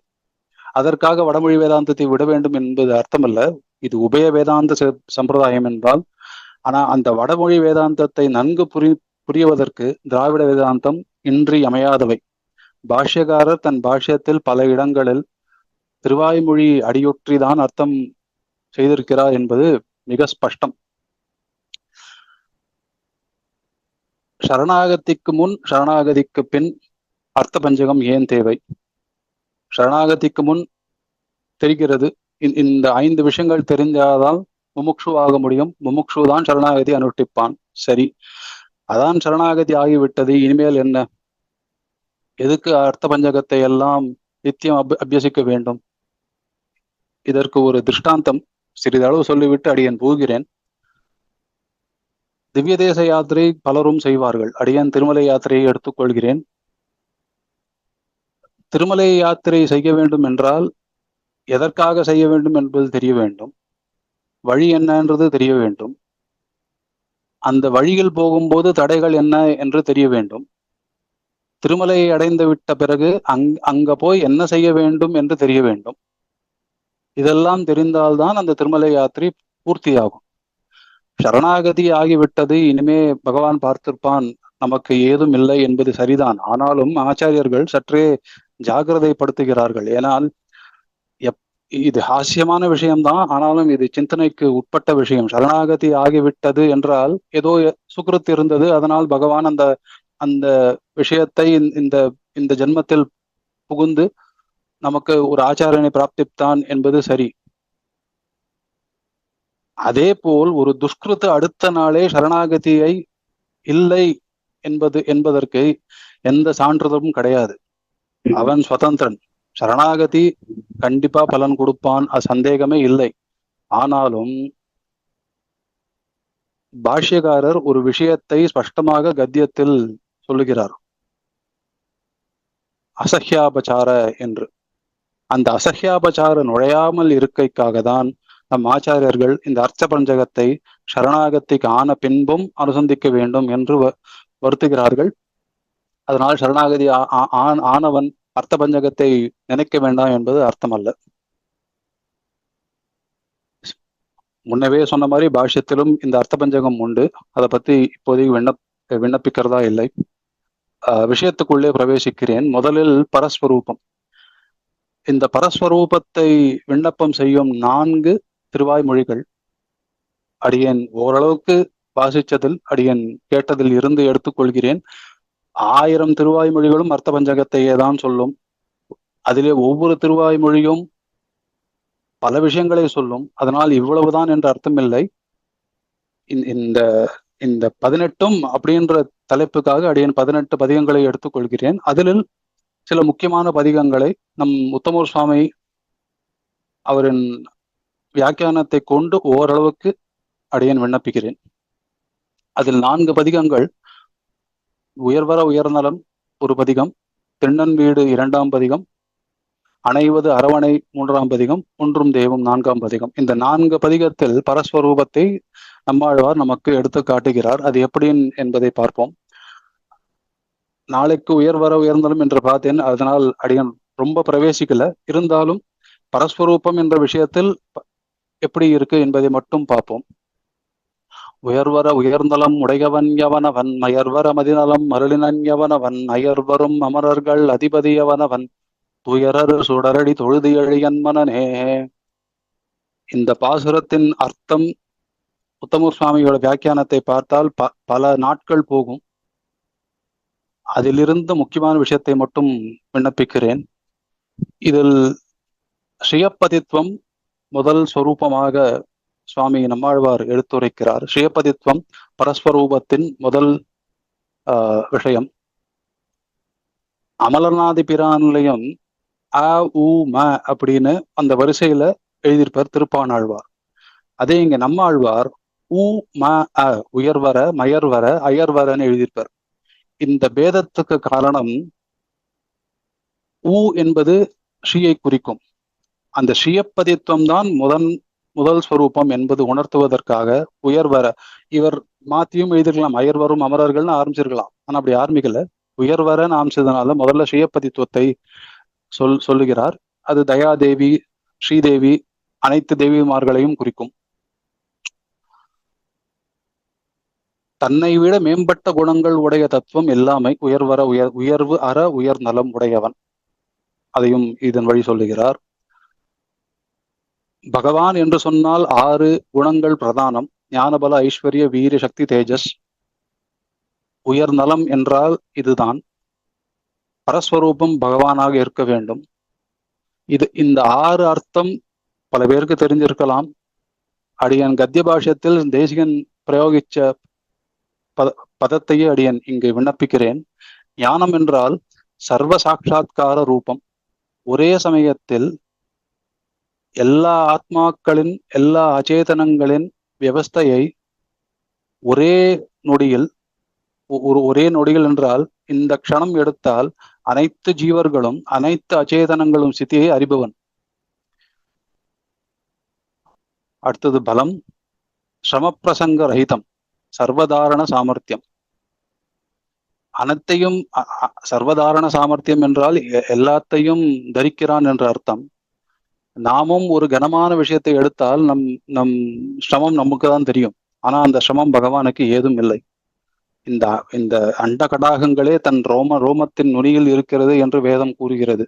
அதற்காக வடமொழி வேதாந்தத்தை விட வேண்டும் என்பது அர்த்தமல்ல. இது உபய வேதாந்த சம்பிரதாயம் என்றால், ஆனா அந்த வடமொழி வேதாந்தத்தை நன்கு புரிவதற்கு திராவிட வேதாந்தம் இன்றியமையாதவை. பாஷ்யக்காரர் தன் பாஷ்யத்தில் பல இடங்களில் திருவாய்மொழி அடியொற்றிதான் அர்த்தம் செய்திருக்கிறார் என்பது மிக ஸ்பஷ்டம். சரணாகதிக்கு முன் சரணாகதிக்கு பின் அர்த்த பஞ்சகம் ஏன் தேவை? சரணாகதிக்கு முன் தெரிகிறது, இந்த 5 விஷயங்கள் தெரிஞ்சாதான் முமுட்சு ஆக முடியும். முமுட்சு தான் சரணாகதி அனுஷ்டிப்பான். சரி, அதான் சரணாகதி ஆகிவிட்டது, இனிமேல் என்ன? எதுக்கு அர்த்த பஞ்சகத்தை எல்லாம் நித்தியம் அபியசிக்க வேண்டும்? இதற்கு ஒரு திருஷ்டாந்தம் சிறிதளவு சொல்லிவிட்டு அடியேன் போகிறேன். திவ்ய தேச யாத்திரை பலரும் செய்வார்கள். அடியேன் திருமலை யாத்திரையை எடுத்துக்கொள்கிறேன். திருமலை யாத்திரை செய்ய வேண்டும் என்றால் எதற்காக செய்ய வேண்டும் என்பது தெரிய வேண்டும். வழி என்னன்றது தெரிய வேண்டும். அந்த வழியில் போகும்போது தடைகள் என்ன என்று தெரிய வேண்டும். திருமலையை அடைந்து விட்ட பிறகு அங்க போய் என்ன செய்ய வேண்டும் என்று தெரிய வேண்டும். இதெல்லாம் தெரிந்தால்தான் அந்த திருமலை யாத்திரை பூர்த்தியாகும். சரணாகதி ஆகிவிட்டது, இனிமே பகவான் பார்த்திருப்பான், நமக்கு ஏதும் இல்லை என்பது சரிதான். ஆனாலும் ஆச்சாரியர்கள் சற்றே ஜாகிரதைப்படுத்துகிறார்கள். ஏனால் இது ஹாஸ்யமான விஷயம்தான், ஆனாலும் இது சிந்தனைக்கு உட்பட்ட விஷயம். சரணாகதி ஆகிவிட்டது என்றால் ஏதோ சுக்ருத் இருந்தது, அதனால் பகவான் அந்த அந்த விஷயத்தை இந்த இந்த ஜென்மத்தில் புகுந்து நமக்கு ஒரு ஆச்சாரியனை பிராப்தித்தான் என்பது சரி. அதே போல் ஒரு துஷ்கிருத்து அடுத்த நாளே சரணாகதியை இல்லை என்பதற்கு எந்த சான்றிதழும் கிடையாது. அவன் சுதந்திரன். சரணாகதி கண்டிப்பா பலன் கொடுப்பான், சந்தேகமே இல்லை. ஆனாலும் பாஷ்யக்காரர் ஒரு விஷயத்தை ஸ்பஷ்டமாக கத்தியத்தில் சொல்லுகிறார், அசஹ்யாபச்சார என்று. அந்த அசஹ்யாபச்சார நுழையாமல் இருக்கைக்காக தான் நம் ஆச்சாரியர்கள் இந்த அர்த்த பஞ்சகத்தை சரணாகதிக்கு ஆன பின்பும் அனுசந்திக்க வேண்டும் என்று வருத்துகிறார்கள். அதனால் சரணாகதி ஆனவன் அர்த்த பஞ்சகத்தை நினைக்க வேண்டாம் என்பது அர்த்தம் அல்ல. முன்னவே சொன்ன மாதிரி பாஷ்யத்திலும் இந்த அர்த்த பஞ்சகம் உண்டு. அதை பத்தி இப்போதைக்கு விண்ணப்பிக்கிறதா இல்லை. விஷயத்துக்குள்ளே பிரவேசிக்கிறேன். முதலில் பரஸ்வரூபம். இந்த பரஸ்வரூபத்தை விண்ணப்பம் செய்யும் 4 திருவாய்மொழிகள் அடியேன் ஓரளவுக்கு வாசிச்சதில், அடியேன் கேட்டதில் இருந்து எடுத்துக்கொள்கிறேன். 1000 திருவாய்மொழிகளும் அர்த்த பஞ்சகத்தையே தான் சொல்லும். அதிலே ஒவ்வொரு திருவாய்மொழியும் பல விஷயங்களை சொல்லும். அதனால் இவ்வளவுதான் என்ற அர்த்தம் இல்லை. இந்த இந்த 18 அப்படின்ற தலைப்புக்காக அடியேன் 18 பதிகங்களை எடுத்துக்கொள்கிறேன். அதில் சில முக்கியமான பதிகங்களை நம் உத்தமர் சுவாமி அவரின் வியாக்கியானத்தை கொண்டு ஓரளவுக்கு அடியேன் விண்ணப்பிக்கிறேன். அதில் 4 பதிகங்கள், உயர்வர உயர்நலம் ஒரு பதிகம், திண்ணன் வீடு 2ஆம் பதிகம், அணைவது அரவணை 3ஆம் பதிகம், ஒன்றும் தெய்வம் 4ஆம் பதிகம். இந்த 4 பதிகத்தில் பரஸ்வரூபத்தை நம்மாழ்வார் நமக்கு எடுத்து காட்டுகிறார். அது எப்படி என்பதை பார்ப்போம். நாளைக்கு உயர்வர உயர்ந்தலும் என்று பார்த்தேன், அதனால் அடியன் ரொம்ப பிரவேசிக்கல. இருந்தாலும் பரஸ்வரூபம் என்ற விஷயத்தில் எப்படி இருக்கு என்பதை மட்டும் பார்ப்போம். உயர்வர உயர்ந்தலம் உடையவன் யவனவன், மயர்வர மதிநலம் மருளினன் யவனவன், அயர்வரும் அமரர்கள் அதிபதியவனவன், துயரரு சுடரடி தொழுதி எழியன் மனனே. இந்த பாசுரத்தின் அர்த்தம் உத்தமர் சுவாமியோட வியாக்கியானத்தை பார்த்தால் பல நாட்கள் போகும். அதிலிருந்து முக்கியமான விஷயத்தை மட்டும் விண்ணப்பிக்கிறேன். இதில் ஸ்ரீயப்பதித்வம் முதல் ஸ்வரூபமாக சுவாமி நம்மாழ்வார் எடுத்துரைக்கிறார். ஸ்ரீயப்பதித்வம் பரஸ்வரூபத்தின் முதல் விஷயம். அமலநாதி பிரான்லையும் அ உ ம அப்படின்னு அந்த வரிசையில எழுதியிருப்பார் திருப்பானாழ்வார். அதே இங்க நம்மாழ்வார் உ ம அ உயர்வர மயர்வர அயர்வரன்னு எழுதியிருப்பார். இந்த பேதத்துக்கு காரணம் உ என்பது ஸ்ரீயை குறிக்கும். அந்த ஸ்ரீயப்பதித்வம் தான் முதல் ஸ்வரூபம் என்பது உணர்த்துவதற்காக உயர்வர, இவர் மாத்தியும் எழுதிருக்கலாம், அயர்வரும் அமரர்கள்னு ஆரம்பிச்சிருக்கலாம். ஆனா அப்படி ஆரம்பிக்கல, உயர்வரன்னு ஆரம்பிச்சதுனால முதல்ல ஸ்ரீயப்பதித்துவத்தை சொல்லுகிறார். அது தயாதேவி, ஸ்ரீதேவி, அனைத்து தேவிமார்களையும் குறிக்கும். தன்னை விட மேம்பட்ட குணங்கள் உடைய தத்துவம் எல்லாமை உயர்வு அற உயர் நலம் உடையவன். அதையும் இதன் வழி சொல்லுகிறார். பகவான் என்று சொன்னால் 6 குணங்கள் பிரதானம். ஞானபல ஐஸ்வர்ய வீர சக்தி தேஜஸ். உயர் நலம் என்றால் இதுதான். பரஸ்வரூபம் பகவானாக இருக்க வேண்டும். இந்த 6 அர்த்தம் பல பேருக்கு தெரிஞ்சிருக்கலாம். அடியன் கத்திய பாஷ்யத்தில் தேசிகன் பிரயோகிச்ச பதத்தையே அடியன் இங்கு விண்ணப்பிக்கிறேன். ஞானம் என்றால் சர்வ சாட்சா்கார ரூபம். ஒரே சமயத்தில் எல்லா ஆத்மாக்களின் எல்லா அச்சேதனங்களின் வியவஸ்தையை ஒரே நொடியில் என்றால் இந்த க்ஷணம் எடுத்தால் அனைத்து ஜீவர்களும் அனைத்து அச்சேதனங்களும் ஸ்திதியை அறிபவன். அடுத்தது பலம். ஸ்ரமப்பிரசங்க ரஹிதம். சர்வதாரண சாமர்த்தியம். அனைத்தையும் சர்வதாரண சாமர்த்தியம் என்றால் எல்லாத்தையும் தரிக்கிறான் என்ற அர்த்தம். நாமும் ஒரு கனமான விஷயத்தை எடுத்தால் நம் சிரமம் நமக்கு தான் தெரியும். ஆனா அந்த சிரமம் பகவானுக்கு ஏதும் இல்லை. இந்த அண்ட கடாகங்களே தன் ரோமத்தின் நுனியில் இருக்கிறது என்று வேதம் கூறுகிறது.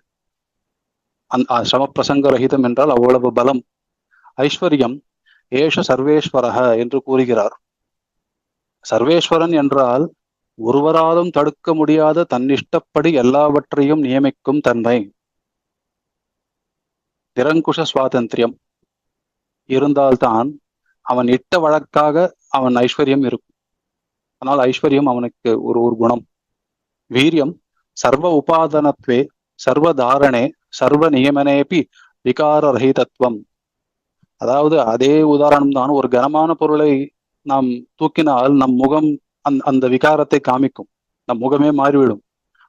சமப்பிரசங்க ரஹிதம் என்றால் அவ்வளவு பலம். ஐஸ்வர்யம். ஏஷ சர்வேஸ்வரக என்று கூறுகிறார். சர்வேஸ்வரன் என்றால் ஒருவராலும் தடுக்க முடியாத தன்னிஷ்டப்படி எல்லாவற்றையும் நியமிக்கும் தன்மை. நிரங்குஷ சுவாதந்திரியம் இருந்தால்தான் அவன் இட்ட வழக்காக அவன் ஐஸ்வர்யம் இருக்கும். ஆனால் ஐஸ்வர்யம் அவனுக்கு ஒரு குணம். வீரியம். சர்வ உபாதனத்வே சர்வ தாரணே சர்வ நியமனேபி விகார ரஹிதத்துவம். அதாவது அதே உதாரணம் தான். ஒரு கனமான பொருளை நாம் தூக்கினால் நம் முகம் அந்த விகாரத்தை காமிக்கும். நம் முகமே மாறிவிடும்.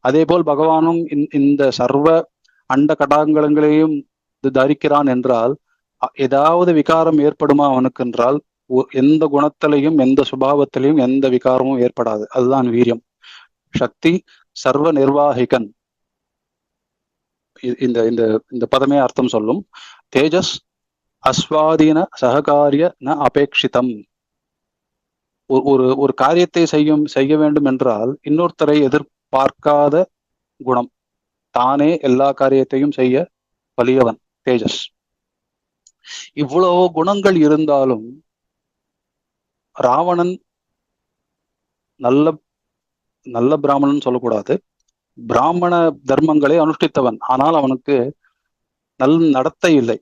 அதே போல் பகவானும் இந்த சர்வ அண்ட கடாங்கங்களையும் தரிக்கிறான் என்றால் ஏதாவது விகாரம் ஏற்படுமா அவனுக்கு என்றால் எந்த குணத்திலையும் எந்த சுபாவத்திலையும் எந்த விகாரமும் ஏற்படாது. அதுதான் வீரியம். சக்தி. சர்வ நிர்வாகிகன். இந்த இந்த இந்த பதமே அர்த்தம் சொல்லும். தேஜஸ். அஸ்வாதீன சககாரிய ந அபேட்சிதம். ஒரு காரியத்தை செய்ய வேண்டும் என்றால் இன்னொருத்தரை எதிர்பார்க்காத குணம். தானே எல்லா காரியத்தையும் செய்ய வலியவன் தேஜஸ். இவ்வளவு குணங்கள் இருந்தாலும் ராவணன் நல்ல நல்ல பிராமணன் சொல்லக்கூடாது. பிராமண தர்மங்களை அனுஷ்டித்தவன். ஆனால் அவனுக்கு நடத்தை இல்லை.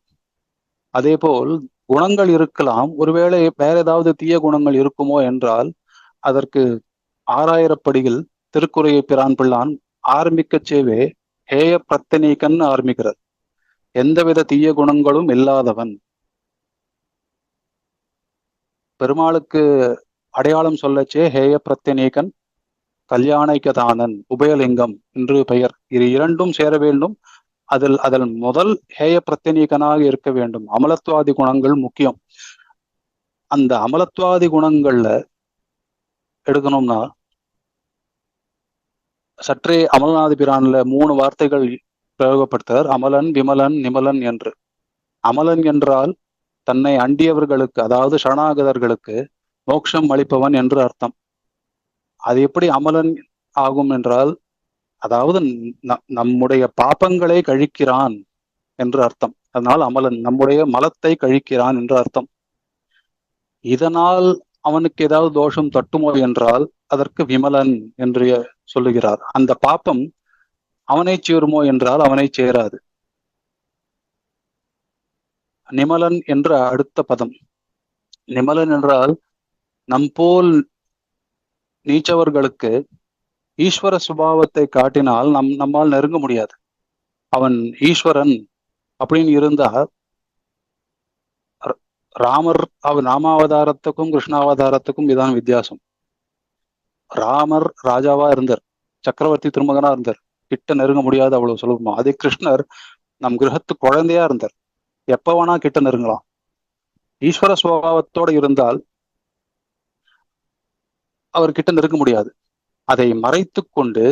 அதே போல் குணங்கள் இருக்கலாம். ஒருவேளை வேற ஏதாவது தீய குணங்கள் இருக்குமோ என்றால் அதற்கு 6000 படிகள் திருக்குறையை பிரான் பிள்ளான் ஆரம்பிக்க சேவே ஹேய பிரத்தனீகன் ஆரம்பிக்கிறார். எந்தவித தீய குணங்களும் இல்லாதவன். பெருமாளுக்கு அடையாளம் சொல்லச்சே ஹேய பிரத்தனீகன் கல்யாணைக்கதானன் உபயலிங்கம் என்று பெயர். இது இரண்டும் சேர வேண்டும். அதில் முதல் ஹேய பிரத்தனீகனாக இருக்க வேண்டும். அமலத்வாதி குணங்கள் முக்கியம். அந்த அமலத்வாதி குணங்கள்ல எடுக்கணும்னா சற்றே அமலநாதி பிரான்ல 3 வார்த்தைகள் பிரயோகப்படுத்துறார். அமலன், விமலன், நிமலன் என்று. அமலன் என்றால் தன்னை அண்டியவர்களுக்கு, அதாவது சரணாகதர்களுக்கு மோட்சம் அளிப்பவன் என்று அர்த்தம். அது எப்படி அமலன் ஆகும் என்றால், அதாவது நம்முடைய பாபங்களை கழிக்கிறான் என்று அர்த்தம். அதனால் அமலன் நம்முடைய மலத்தை கழிக்கிறான் என்று அர்த்தம். இதனால் அவனுக்கு ஏதாவது தோஷம் தட்டுமோ என்றால் அதற்கு விமலன் என்று சொல்லுகிறார். அந்த பாப்பம் அவனை சேருமோ என்றால் அவனை சேராது. நிமலன் என்ற அடுத்த பதம். நிமலன் என்றால் நம்போல் நீச்சவர்களுக்கு ஈஸ்வர சுபாவத்தை காட்டினால் நம்மால் நெருங்க முடியாது. அவன் ஈஸ்வரன் அப்படின்னு இருந்தா ராமர் ராமாவதாரத்துக்கும் கிருஷ்ணாவதாரத்துக்கும் இதான் வித்தியாசம். ராமர் ராஜாவா இருந்தார், சக்கரவர்த்தி திருமகனா இருந்தார், கிட்ட நெருங்க முடியாது அவ்வளவு சுலபமா. அதே கிருஷ்ணர் நம் கிரகத்து குழந்தையா இருந்தார், எப்ப வேணா கிட்ட நெருங்கலாம். ஈஸ்வர சுபாவத்தோட இருந்தால் அவர் கிட்ட நெருங்க முடியாது. அதை மறைத்து கொண்டு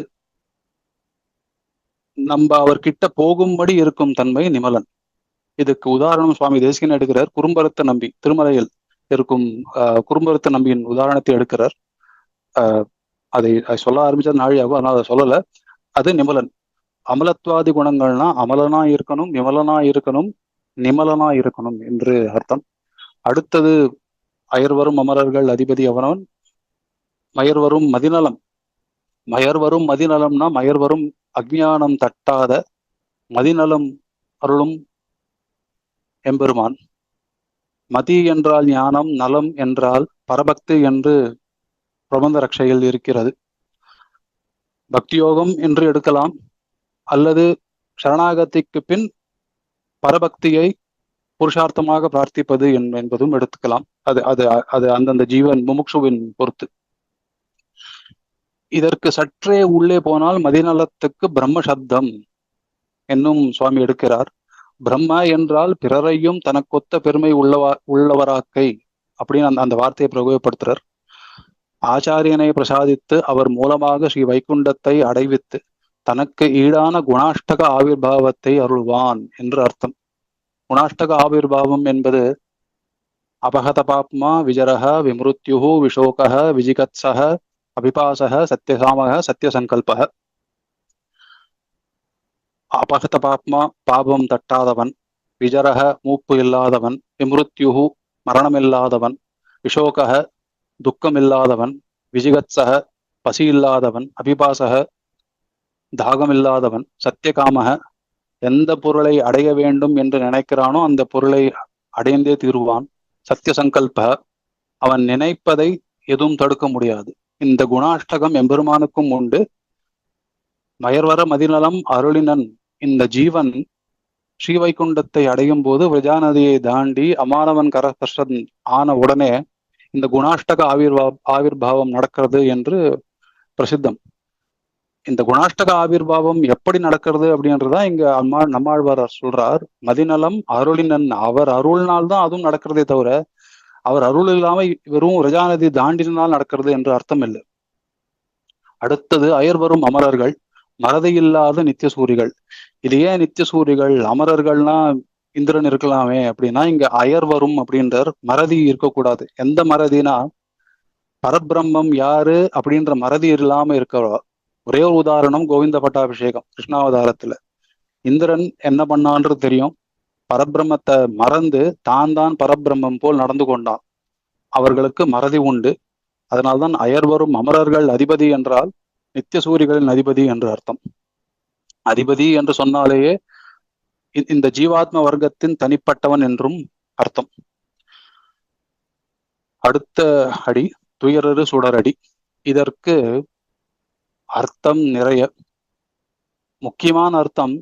நம்ம அவர்கிட்ட போகும்படி இருக்கும் தன்மை நிமலன். இதுக்கு உதாரணம் சுவாமி தேசிகன் எடுக்கிறார். குறும்பருத்த நம்பி திருமலையில் இருக்கும் குறும்பருத்த நம்பியின் உதாரணத்தை எடுக்கிறார். அதை சொல்ல ஆரம்பிச்சது நாழியாகும், அதனால அதை சொல்லல. அது நிமலன். அமலத்வாதி குணங்கள்னா அமலனா இருக்கணும், விமலனா இருக்கணும், நிமலனா இருக்கணும் என்று அர்த்தம். அடுத்தது அயர்வரும் அமரர்கள் அதிபதி அவனவன் மயர்வரும் மதிநலம். மயர்வரும் மதிநலம்னா மயர்வரும் அஜ்ஞானம் தட்டாத மதிநலம் அருளும் எம்பெருமான். மதி என்றால் ஞானம், நலம் என்றால் பரபக்தி என்று பிரபந்த ரட்சையில் இருக்கிறது. பக்தியோகம் என்று எடுக்கலாம், அல்லது சரணாகதிக்கு பின் பரபக்தியை புருஷார்த்தமாக பிரார்த்திப்பது என்பதும் எடுத்துக்கலாம். அது அது அது அந்தந்த ஜீவன் முமுட்சுவின் பொறுத்து. இதற்கு சற்றே உள்ளே போனால் மதிநலத்துக்கு பிரம்ம சப்தம் என்னும் சுவாமி எடுக்கிறார். பிரம்ம என்றால் பிறரையும் தனக்கொத்த பெருமை உள்ளவராக்கை அப்படின்னு அந்த வார்த்தையை பிரயோகப்படுத்துறார். ஆச்சாரியனை பிரசாதித்து அவர் மூலமாக ஸ்ரீ வைகுண்டத்தை அடைவித்து தனக்கு ஈடான குணாஷ்டக ஆவிர்வாவத்தை அருள்வான் என்று அர்த்தம். குணாஷ்டக ஆவிர்வாவம் என்பது அபகத பாப்மா விஜரக விமிருத்யு விஷோக விஜிகத்சக அபிபாசக சத்தியசாமக சத்தியசங்கல்பக. அபகத பாப்மா பாபம் தட்டாதவன், விஜரக மூப்பு இல்லாதவன், விமிருத்யு மரணமில்லாதவன், விஷோக துக்கமில்லாதவன், விஜிகத்சக பசி இல்லாதவன், அபிபாசக தாகமில்லாதவன், சத்தியகாமக எந்த பொருளை அடைய வேண்டும் என்று நினைக்கிறானோ அந்த பொருளை அடைந்தே தீருவான், சத்தியசங்கல்ப அவன் நினைப்பதை எதுவும் தடுக்க முடியாது. இந்த குணாஷ்டகம் எம்பெருமானுக்கும் உண்டு. மயர்வர மதிநலம் அருளினன் இந்த ஜீவன் ஸ்ரீவைகுண்டத்தை அடையும் போது விரஜாநதியை தாண்டி அமானவன் கரஸ்பர்ஷன் ஆன உடனே இந்த குணாஷ்டக ஆவிர்பாவம் நடக்கிறது என்று பிரசித்தம். இந்த குணாஷ்டக ஆவிர்பாவம் எப்படி நடக்கிறது அப்படின்றதா இங்க நம்மாழ்வார் சொல்றார். மதிநலம் அருளினன், அவர் அருள்னால்தான் அதுவும் நடக்கிறதே தவிர அவர் அருள் இல்லாம வெறும் ரஜாநதி தாண்டினால் நடக்கிறது என்று அர்த்தம் இல்லை. அடுத்தது அயர்வரும் அமரர்கள், மறதி இல்லாத நித்தியசூரிகள். இது ஏன் நித்தியசூரிகள்? அமரர்கள்னா இந்திரன் இருக்கலாமே அப்படின்னா இங்க அயர்வரும் அப்படின்றார். மறதி இருக்கக்கூடாது. எந்த மறதினா பரபிரம்மம் யாரு அப்படின்ற மறதி இல்லாம இருக்கிறவா. ஒரே ஒரு உதாரணம், கோவிந்த பட்டாபிஷேகம் கிருஷ்ணாவதாரத்துல இந்திரன் என்ன பண்ணான்றது தெரியும். பரபிரம்மத்தை மறந்து தான் பரபிரம்மம் போல் நடந்து கொண்டான். அவர்களுக்கு மறதி உண்டு. அதனால்தான் அயர்வரும் அமரர்கள் அதிபதி என்றால் நித்தியசூரிகளின் அதிபதி என்று அர்த்தம். அதிபதி என்று சொன்னாலேயே இந்த ஜீவாத்ம வர்க்கத்தின் தனிப்பட்டவன் என்றும் அர்த்தம். அடுத்த அடி துயரறு சுடரடி. இதற்கு அர்த்தம் நிறைய. முக்கியமான அர்த்தம்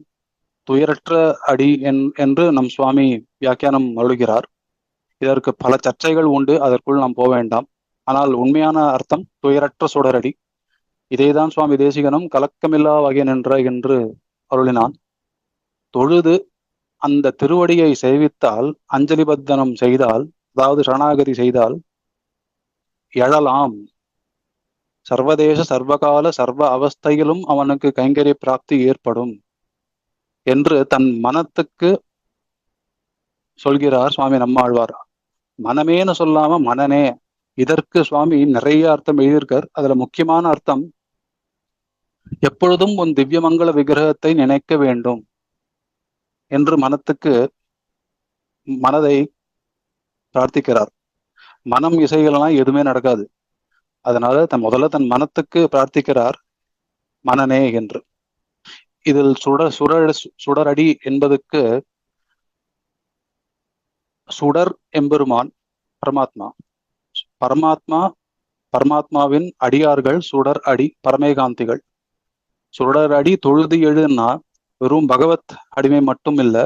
துயரற்ற அடி என்று நம் சுவாமி வியாக்கியானம் அருளுகிறார். இதற்கு பல சர்ச்சைகள் உண்டு, அதற்குள் நாம் போக வேண்டாம். ஆனால் உண்மையான அர்த்தம் துயரற்ற சுடரடி. இதைதான் சுவாமி தேசிகனும் கலக்கமில்லா வகை நின்ற என்று அருளினான். தொழுது அந்த திருவடியை சேவித்தால், அஞ்சலிபத்தனம் செய்தால், அதாவது சரணாகதி செய்தால் எழலாம். சர்வதேச சர்வகால சர்வ அவஸ்தையிலும் அவனுக்கு கைங்கரிய பிராப்தி ஏற்படும் என்று தன் மனத்துக்கு சொல்கிறார் சுவாமி நம்மாழ்வார். மனமேன்னு சொல்லாம மனனே. இதற்கு சுவாமி நிறைய அர்த்தம் எழுதியிருக்கார். அதுல முக்கியமான அர்த்தம், எப்பொழுதும் உன் திவ்யமங்கள விக்கிரகத்தை நினைக்க வேண்டும் என்று மனதை பிரார்த்திக்கிறார். மனம் இசைகள்லாம் எதுவுமே நடக்காது. அதனால முதல்ல தன் மனத்துக்கு பிரார்த்திக்கிறார், மனனே என்று. இதில் சுடரடி என்பதற்கு சுடர் எம்பெருமான் பரமாத்மா. பரமாத்மாவின் அடியார்கள் சுடர் அடி பரமேகாந்திகள். சுடர் அடி தொழுது எழுன்னா வெறும் பகவத் அடிமை மட்டும் இல்லை,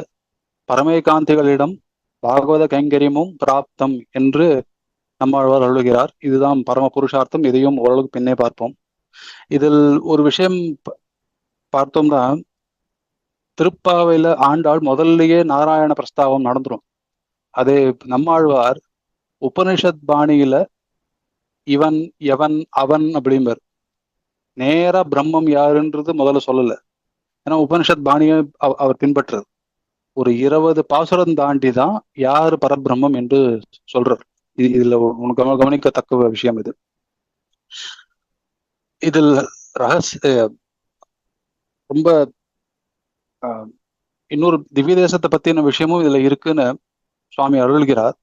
பரமேகாந்திகளிடம் பாகவத கைங்கரியமும் பிராப்தம் என்று நம்மாழ்வார் அருளுகிறார். இதுதான் பரம புருஷார்த்தம். இதையும் ஓரளவுக்கு பின்னே பார்ப்போம். இதில் ஒரு விஷயம் பார்த்தோம்னா, திருப்பாவையில ஆண்டாள் முதல்லயே நாராயண பிரஸ்தாவம் நடந்துரும். அதே நம்மாழ்வார் உபனிஷத் பாணியில இவன் எவன் அவன் அப்படிம்பார். நேரா பிரம்மம் யாருன்றது முதல்ல சொல்லல. ஏன்னா உபனிஷத் பாணியை அவர் பின்பற்றுறது. ஒரு 20 பாசுரம் தாண்டி தான் யாரு பரபிரம்மம் என்று சொல்றார். இதுல கவனிக்கத்தக்க விஷயம் இது. இதில் ரொம்ப இன்னொரு திவ்ய தேசத்தை பத்தின விஷயமும் இதுல இருக்குன்னு சுவாமி அருள்கிறார்.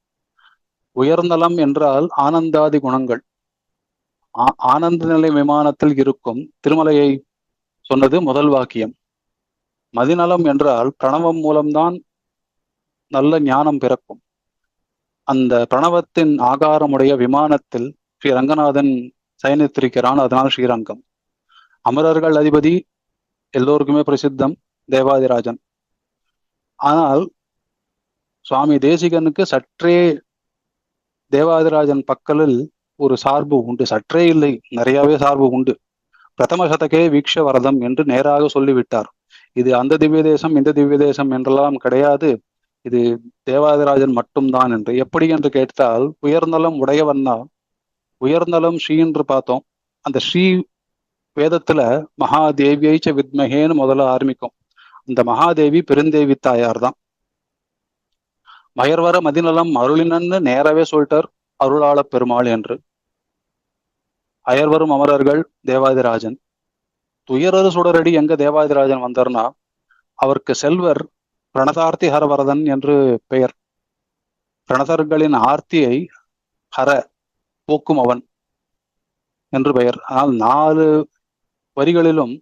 உயர்நலம் என்றால் ஆனந்தாதி குணங்கள். ஆனந்த நிலை விமானத்தில் இருக்கும் திருமலையை சொன்னது முதல் வாக்கியம். மதிநலம் என்றால் பிரணவம் மூலம்தான் நல்ல ஞானம் பிறக்கும். அந்த பிரணவத்தின் ஆகாரமுடைய விமானத்தில் ஸ்ரீ ரங்கநாதன் சயனித்திருக்கிறான். அதனால் ஸ்ரீரங்கம். அமரர்கள் அதிபதி எல்லோருக்குமே பிரசித்தம் தேவாதிராஜன். ஆனால் சுவாமி தேசிகனுக்கு சற்றே தேவாதிராஜன் பக்கலில் ஒரு சார்பு உண்டு. சற்றே இல்லை, நிறையவே சார்பு உண்டு. பிரதம சதகே வீக்ஷ வரதம் என்று நேராக சொல்லிவிட்டார். இது அந்த திவ்ய தேசம் இந்த திவ்ய தேசம் என்றெல்லாம் கிடையாது, இது தேவாதிராஜன் மட்டும்தான் என்று. எப்படி என்று கேட்டால், உயர்நலம் உடையவன்னா, உயர்நலம் ஸ்ரீ என்று பார்த்தோம். அந்த ஸ்ரீ வேதத்துல மகாதேவியைச்ச வித்மகேன்னு முதல்ல ஆரம்பிக்கும். இந்த மகாதேவி பெருந்தேவி தாயார் தான். மயர்வர மதிநலம் அருளினன்னு நேரவே சொல்லிட்டார் அருளாள பெருமாள் என்று. அயர்வரும் அமரர்கள் தேவாதிராஜன். துயரறு சுடரடி எங்க தேவாதிராஜன் வந்தார்னா, அவருக்கு செல்வர் பிரணதார்த்தி ஹரவரதன் என்று பெயர். பிரணதர்களின் ஆர்த்தியை ஹர போக்கும் அவன் என்று பெயர். ஆனால் 4 வரிகளிலும்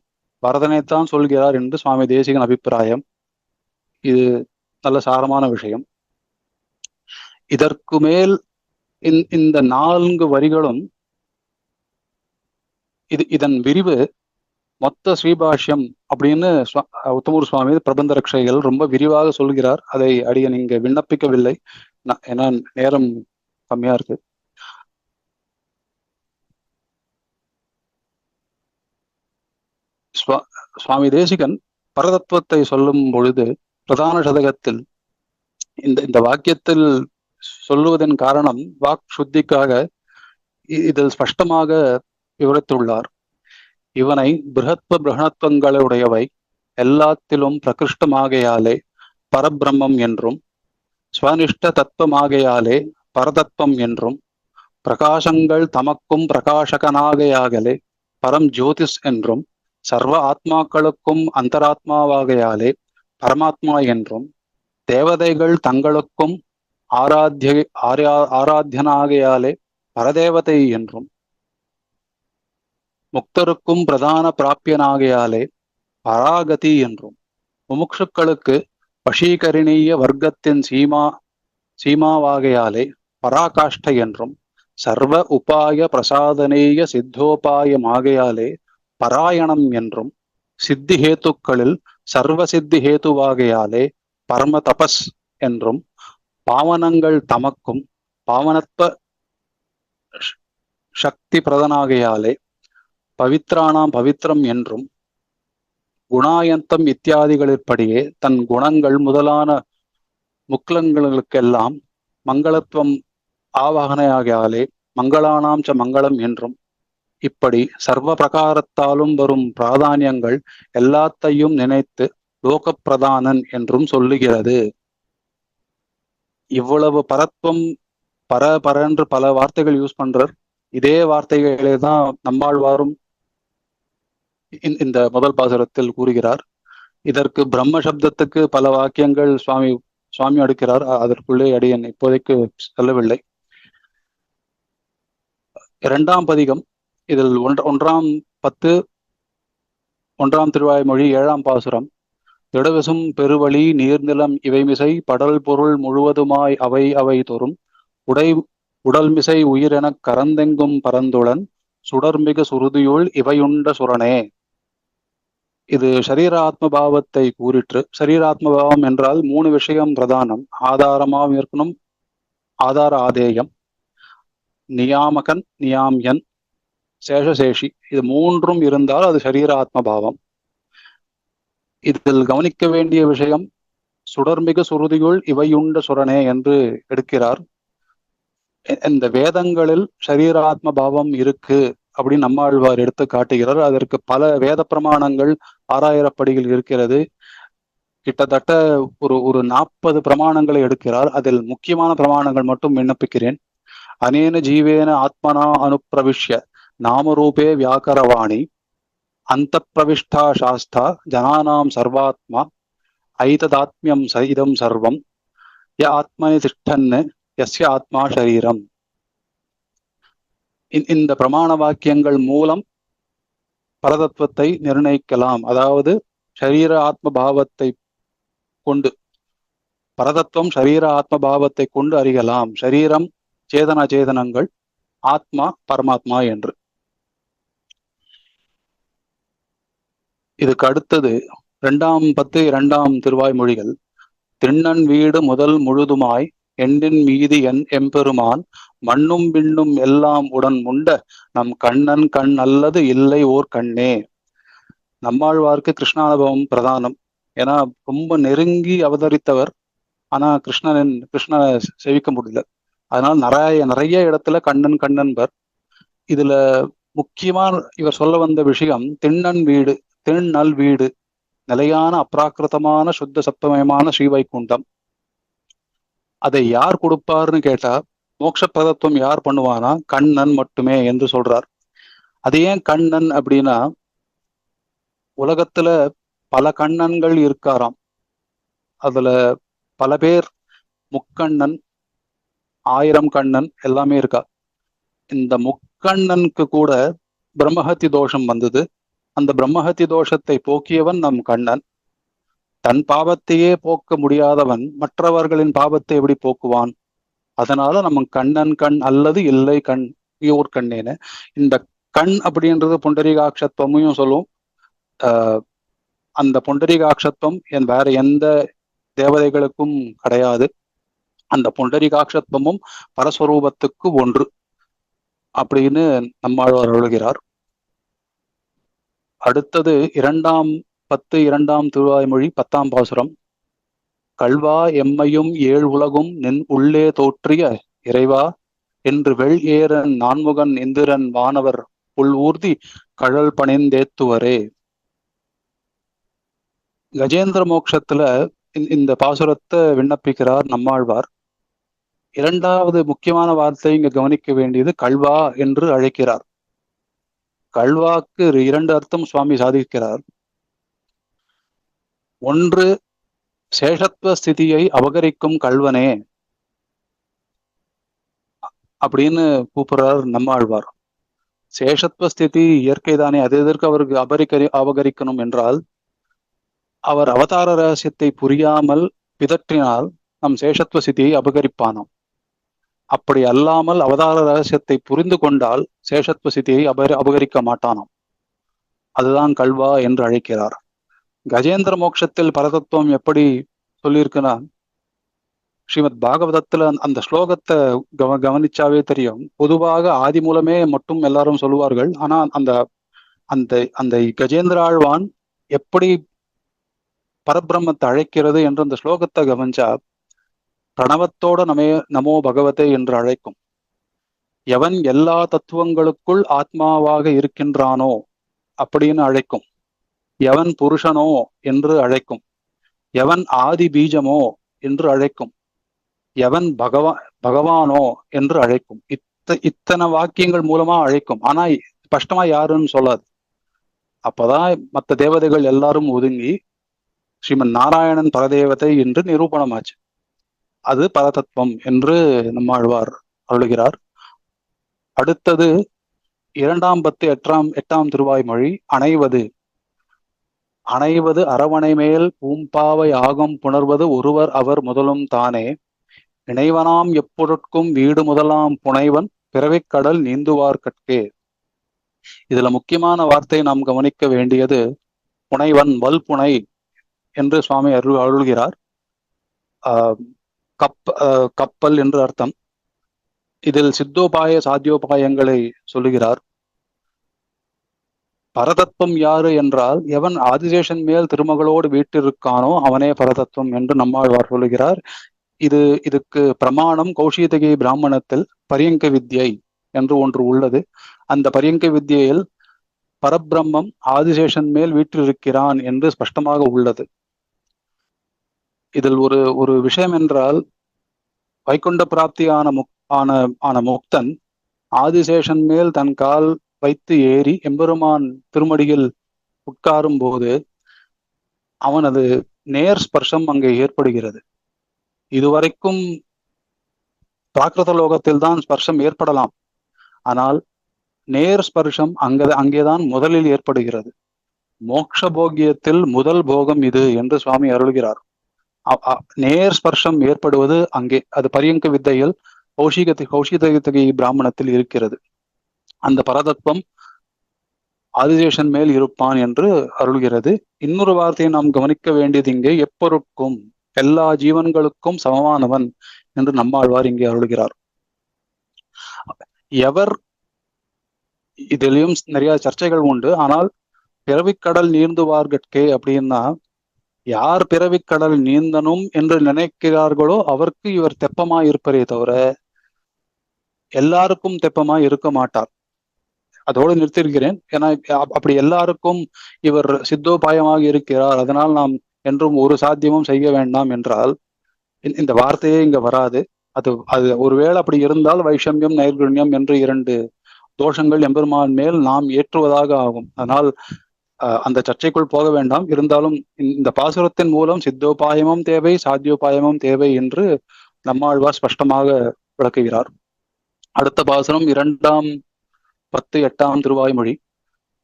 வரதனைத்தான் சொல்கிறார் என்று சுவாமி தேசிகன் அபிப்பிராயம். இது நல்ல சாரமான விஷயம். இதற்கு மேல் இந்த 4 வரிகளும் இதன் விரிவு மொத்த ஸ்ரீபாஷ்யம் அப்படின்னு உத்தமூர் சுவாமி பிரபந்த ரக்ஷைகள் ரொம்ப விரிவாக சொல்கிறார். அதை அடிய நீங்க விண்ணப்பிக்கவில்லை, ஏன்னா நேரம் கம்மியா இருக்கு. சுவாமி தேசிகன் பரதத்துவத்தை சொல்லும் பொழுது பிரதான சதகத்தில் இந்த வாக்கியத்தில் சொல்லுவதன் காரணம் வாக் சுத்திக்காக இதில் ஸ்பஷ்டமாக விவரித்துள்ளார். இவனை பிருகத்வ பிரகணத்துவங்களுடையவை எல்லாத்திலும் பிரகிருஷ்டமாகையாலே பரபிரம்மம் என்றும், ஸ்வனிஷ்ட தத்துவமாகையாலே பரதத்துவம் என்றும், பிரகாசங்கள் தமக்கும் பிரகாசகனாகையாகலே பரம் ஜோதிஷ் என்றும், சர்வ ஆத்மாக்களுக்கும் அந்தராத்மாவாகையாலே பரமாத்மா என்றும், தேவதைகள் தங்களுக்கும் ஆராத்தியனாகையாலே பரதேவதை என்றும், முக்தருக்கும் பிரதான பிராப்பியனாகையாலே பராகதி என்றும், முமுட்சுக்களுக்கு வஷீகரிணிய வர்க்கத்தின் சீமாவாகையாலே பராகாஷ்டை என்றும், சர்வ உபாய பிரசாதனீய சித்தோபாயமாகையாலே பராயணம் என்றும், சித்தி ஹேத்துக்களில் சர்வ சித்தி ஹேத்துவாகையாலே பரம தபஸ் என்றும், பாவனங்கள் தமக்கும் பாவனத்வ சக்தி பிரதனாகையாலே பவித்ரானாம் பவித்ரம் என்றும், குணாயந்தம் இத்தியாதிகளிற்படியே தன் குணங்கள் முதலான முக்லங்களுக்கெல்லாம் மங்களத்துவம் ஆவாகனையாகியாலே மங்களானாம் ச மங்களம் என்றும், இப்படி சர்வ பிரகாரத்தாலும் வரும் பிராதானியங்கள் எல்லாத்தையும் நினைத்து லோக பிரதானன் என்றும் சொல்லுகிறது. இவ்வளவு பரத்வம் பர என்று பல வார்த்தைகள் யூஸ் பண்றார். இதே வார்த்தைகளே தான் நம்மாழ்வாரும் இந்த முதல் பாசுரத்தில் கூறுகிறார். இதற்கு பிரம்ம சப்தத்துக்கு பல வாக்கியங்கள் சுவாமி அடுக்கிறார். அதற்குள்ளே அடியன் இப்போதைக்கு செல்லவில்லை. 2ஆம் பதிகம். இதில் 1ஆம் பத்து 1ஆம் திருவாய்மொழி 7ஆம் பாசுரம். திடவிசும் பெருவழி நீர்நிலம் இவைமிசை படல் பொருள் முழுவதுமாய் அவை அவை தோறும் உடல்மிசை உயிரெனக் கரந்தெங்கும் பரந்துளன் சுடர்மிகு சுருதியுள் இவையுண்ட சுரனே. இது சரீராத்ம பாவத்தை கூறிற்று. சரீராத்ம பாவம் என்றால் 3 விஷயம் பிரதானம். ஆதாரமாகவும் இருக்கணும், ஆதார ஆதேயம், நியாமகன் நியாமியன், சேஷசேஷி. இது 3ம் இருந்தால் அது சரீராத்ம பாவம். இதில் கவனிக்க வேண்டிய விஷயம் சுடர்மிகு சுருதியுள் இவையுண்ட சுரனே என்று எடுக்கிறார். இந்த வேதங்களில் சரீராத்ம பாவம் இருக்கு அப்படின்னு நம்மாழ்வார் எடுத்து காட்டுகிறார். அதற்கு பல வேத பிரமாணங்கள் 6000 படிகள் இருக்கிறது. கிட்டத்தட்ட ஒரு 40 பிரமாணங்களை எடுக்கிறார். அதில் முக்கியமான பிரமாணங்கள் மட்டும் விண்ணப்பிக்கிறேன். அனேன ஜீவேன ஆத்மனா அனுப்பிரவிஷ்ய நாமரூபே வியாக்கரவாணி அந்த பிரவிஷ்டா சாஸ்தா ஜனானாம் சர்வாத்மா ஐததாத்மியம் இதம் சர்வம் ய ஆத்மனி திஷ்டன்னு யஸ்ய ஆத்மா ஷரீரம். இந்த பிரமாண வாக்கியங்கள் மூலம் பரதத்துவத்தை நிர்ணயிக்கலாம். அதாவது ஷரீர ஆத்ம பாவத்தை கொண்டு பரதத்துவம் ஷரீர ஆத்ம பாவத்தை கொண்டு அறியலாம். ஷரீரம் சேதன சேதனங்கள், ஆத்மா பரமாத்மா என்று. இதுக்கு அடுத்தது 2 திருவாய்மொழிகள். திண்ணன் வீடு முதல் முழுதுமாய் எண்ணின் மீதி எம்பெருமான் மண்ணும் விண்ணும் எல்லாம் உடன் முண்ட நம் கண்ணன் கண் அல்லது இல்லை ஓர் கண்ணே. நம்மாழ்வார்க்கு கிருஷ்ணானுபவம் பிரதானம். ஏன்னா ரொம்ப நெருங்கி அவதரித்தவர். ஆனா கிருஷ்ணனை செவிக்க முடியல. அதனால நிறைய இடத்துல கண்ணன் கண்ணன்பர். இதுல முக்கியமா இவர் சொல்ல வந்த விஷயம் திண்ணன் வீடு, திண்ணல் வீடு, நிலையான அப்ராக்கிருதமான சுத்த சப்தமயமான ஸ்ரீவைகுண்டம். அதை யார் கொடுப்பார்னு கேட்டா மோட்ச பதத்துவம் யார் பண்ணுவானா கண்ணன் மட்டுமே என்று சொல்றார். அது ஏன் கண்ணன் அப்படின்னா, உலகத்துல பல கண்ணன்கள் இருக்காராம். அதுல பல பேர் முக்கண்ணன், 1000 கண்ணன் எல்லாமே இருக்கா. இந்த முக்கண்ணனுக்கு கூட பிரம்மஹத்தி தோஷம் வந்தது. அந்த பிரம்மஹத்தி தோஷத்தை போக்கியவன் நம் கண்ணன். தன் பாவத்தையே போக்க முடியாதவன் மற்றவர்களின் பாவத்தை எப்படி போக்குவான்? அதனால நம்ம கண்ணன் கண் அல்லது இல்லை கண் ஓர் கண்ணேன்னு. இந்த கண் அப்படின்றது புண்டரீகாட்சத்துவமையும் சொல்லும். அந்த புண்டரீகாட்சத்துவம் வேற எந்த தேவதைகளுக்கும் கிடையாது. அந்த புண்டரீகாட்சத்துவமும் பரஸ்வரூபத்துக்கு ஒன்று அப்படின்னு நம்மாழ்வார் அருளுகிறார். அடுத்தது 2 திருவாய்மொழி 10 பாசுரம். கல்வா எம்மையும் 7 உலகும் நின் உள்ளே தோற்றிய இறைவா என்று வெள் ஏறன் நான்முகன் இந்திரன் வானவர் புல் ஊர்தி கழல் பணிந்தேத்துவரே. கஜேந்திர மோட்சத்துல இந்த பாசுரத்தை விண்ணப்பிக்கிறார் நம்மாழ்வார். 2வது முக்கியமான வார்த்தை இங்க கவனிக்க வேண்டியது கல்வா என்று அழைக்கிறார். கல்வாக்கு 2 அர்த்தம் சுவாமி சாதிக்கிறார். ஒன்று, சேஷத்துவ ஸ்திதியை அபகரிக்கும் கல்வனே அப்படின்னு கூப்பிடுறார் நம்மாழ்வார். சேஷத்துவ ஸ்திதி இயற்கை தானே, அது எதற்கு அவருக்கு அபகரிக்கணும் என்றால், அவர் அவதார ரகசியத்தை புரியாமல் பிதற்றினால் நம் சேஷத்துவ ஸ்திதியை அபகரிப்பானாம். அப்படி அல்லாமல் அவதார ரகசியத்தை புரிந்து கொண்டால் சேஷத்துவ ஸ்திதியை அபகரிக்க மாட்டானாம். அதுதான் கல்வா என்று அழைக்கிறார். கஜேந்திர மோட்சத்தில் பரதத்துவம் எப்படி சொல்லியிருக்குன்னா, ஸ்ரீமத் பாகவதத்துல அந்த ஸ்லோகத்தை கவனிச்சாவே தெரியும். பொதுவாக ஆதி மூலமே மட்டும் எல்லாரும் சொல்லுவார்கள். ஆனா அந்த அந்த அந்த கஜேந்திர ஆழ்வான் எப்படி பரபிரம்மத்தை அழைக்கிறது என்று அந்த ஸ்லோகத்தை கவனிச்சா, பிரணவத்தோட நமோ பகவதே என்று அழைக்கும். எவன் எல்லா தத்துவங்களுக்குள் ஆத்மாவாக இருக்கின்றானோ அப்படின்னு அழைக்கும். எவன் புருஷனோ என்று அழைக்கும். எவன் ஆதி பீஜமோ என்று அழைக்கும். எவன் பகவானோ என்று அழைக்கும். இத்தனை வாக்கியங்கள் மூலமா அழைக்கும். ஆனா ஸ்பஷ்டமா யாருன்னு சொல்லாது. அப்பதான் மற்ற தேவதைகள் எல்லாரும் ஒதுங்கி ஸ்ரீமன் நாராயணன் பரதேவதை என்று நிரூபணமாச்சு. அது பரதத்துவம் என்று நம்மாழ்வார் அருளுகிறார். அடுத்தது 2 திருவாய்மொழி. அணைவது. அணைவது அரவணை மேல் பூம்பாவை ஆகம் புணர்வது ஒருவர் அவர் முதலும் தானே. இணைவனாம் எப்பொருட்கும் வீடு முதலாம் புனைவன் பிறவிக் கடல் நீந்துவார் கட்கே. இதுல முக்கியமான வார்த்தை நாம் கவனிக்க வேண்டியது புனைவன், வல்புனை என்று சுவாமி அருள்கிறார். கப்பல் என்று அர்த்தம். இதில் சித்தோபாய சாத்தியோபாயங்களை சொல்லுகிறார். பரதத்துவம் யாரு என்றால், எவன் ஆதிசேஷன் மேல் திருமகளோடு வீட்டிருக்கானோ அவனே பரதத்துவம் என்று நம்மாழ்வார் சொல்லுகிறார். இதுக்கு பிரமாணம் கௌஷிதகி பிராமணத்தில் பரியங்க வித்யை என்று ஒன்று உள்ளது. அந்த பரியங்க வித்யையில் பரபிரம்மம் ஆதிசேஷன் மேல் வீற்றிருக்கிறான் என்று ஸ்பஷ்டமாக உள்ளது. இதில் ஒரு விஷயம் என்றால், வைகுண்ட பிராப்தியான முக்தன் ஆதிசேஷன் மேல் தன் கால் வைத்து ஏறி எம்பெருமான் திருமடியில் உட்காரும் போது அவனது நேர் ஸ்பர்ஷம் அங்கே ஏற்படுகிறது. இதுவரைக்கும் பிராகிருத லோகத்தில் தான் ஸ்பர்ஷம் ஏற்படலாம். ஆனால் நேர் ஸ்பர்ஷம் அங்கேதான் முதலில் ஏற்படுகிறது. மோக்ஷ போகியத்தில் முதல் போகம் இது என்று சுவாமி அருள்கிறார். நேர் ஸ்பர்ஷம் ஏற்படுவது அங்கே. அது பரியங்க வித்தையில் கௌஷிகி பிராமணத்தில் இருக்கிறது. அந்த பரதத்துவம் ஆதிசேஷன் மேல் இருப்பான் என்று அருள்கிறது. இன்னொரு வார்த்தையை நாம் கவனிக்க வேண்டியது இங்கே எப்பொருட்கும் எல்லா ஜீவன்களுக்கும் சமமானவன் என்று நம்மாழ்வார் இங்கே அருள்கிறார். எவர் இதிலையும் நிறைய சர்ச்சைகள் உண்டு. ஆனால் பிறவிக்கடல் நீந்துவார்கட்கே அப்படின்னா யார் பிறவிக்கடல் நீந்தனும் என்று நினைக்கிறார்களோ அவருக்கு இவர் தெப்பமாய் இருப்பரே தவிர எல்லாருக்கும் தெப்பமாய் இருக்க மாட்டார். அதோடு நிறுத்திருக்கிறேன். ஏன்னா அப்படி எல்லாருக்கும் இவர் சித்தோபாயமாக இருக்கிறார், அதனால் நாம் என்றும் ஒரு சாத்தியமும் செய்ய வேண்டாம் என்றால் இந்த வார்த்தையே இங்க வராது. அது ஒருவேளை அப்படி இருந்தால் வைஷமியம் நைர்குண்யம் என்று இரண்டு தோஷங்கள் எம்பெருமான் மேல் நாம் ஏற்றுவதாக ஆகும். அதனால் அந்த சர்ச்சைக்குள் போக வேண்டாம். இருந்தாலும் இந்த பாசுரத்தின் மூலம் சித்தோபாயமும் தேவை, சாத்தியோபாயமும் தேவை என்று நம்மாழ்வார் ஸ்பஷ்டமாக விளக்குகிறார். அடுத்த பாசுரம் 2:10 திருவாய்மொழி.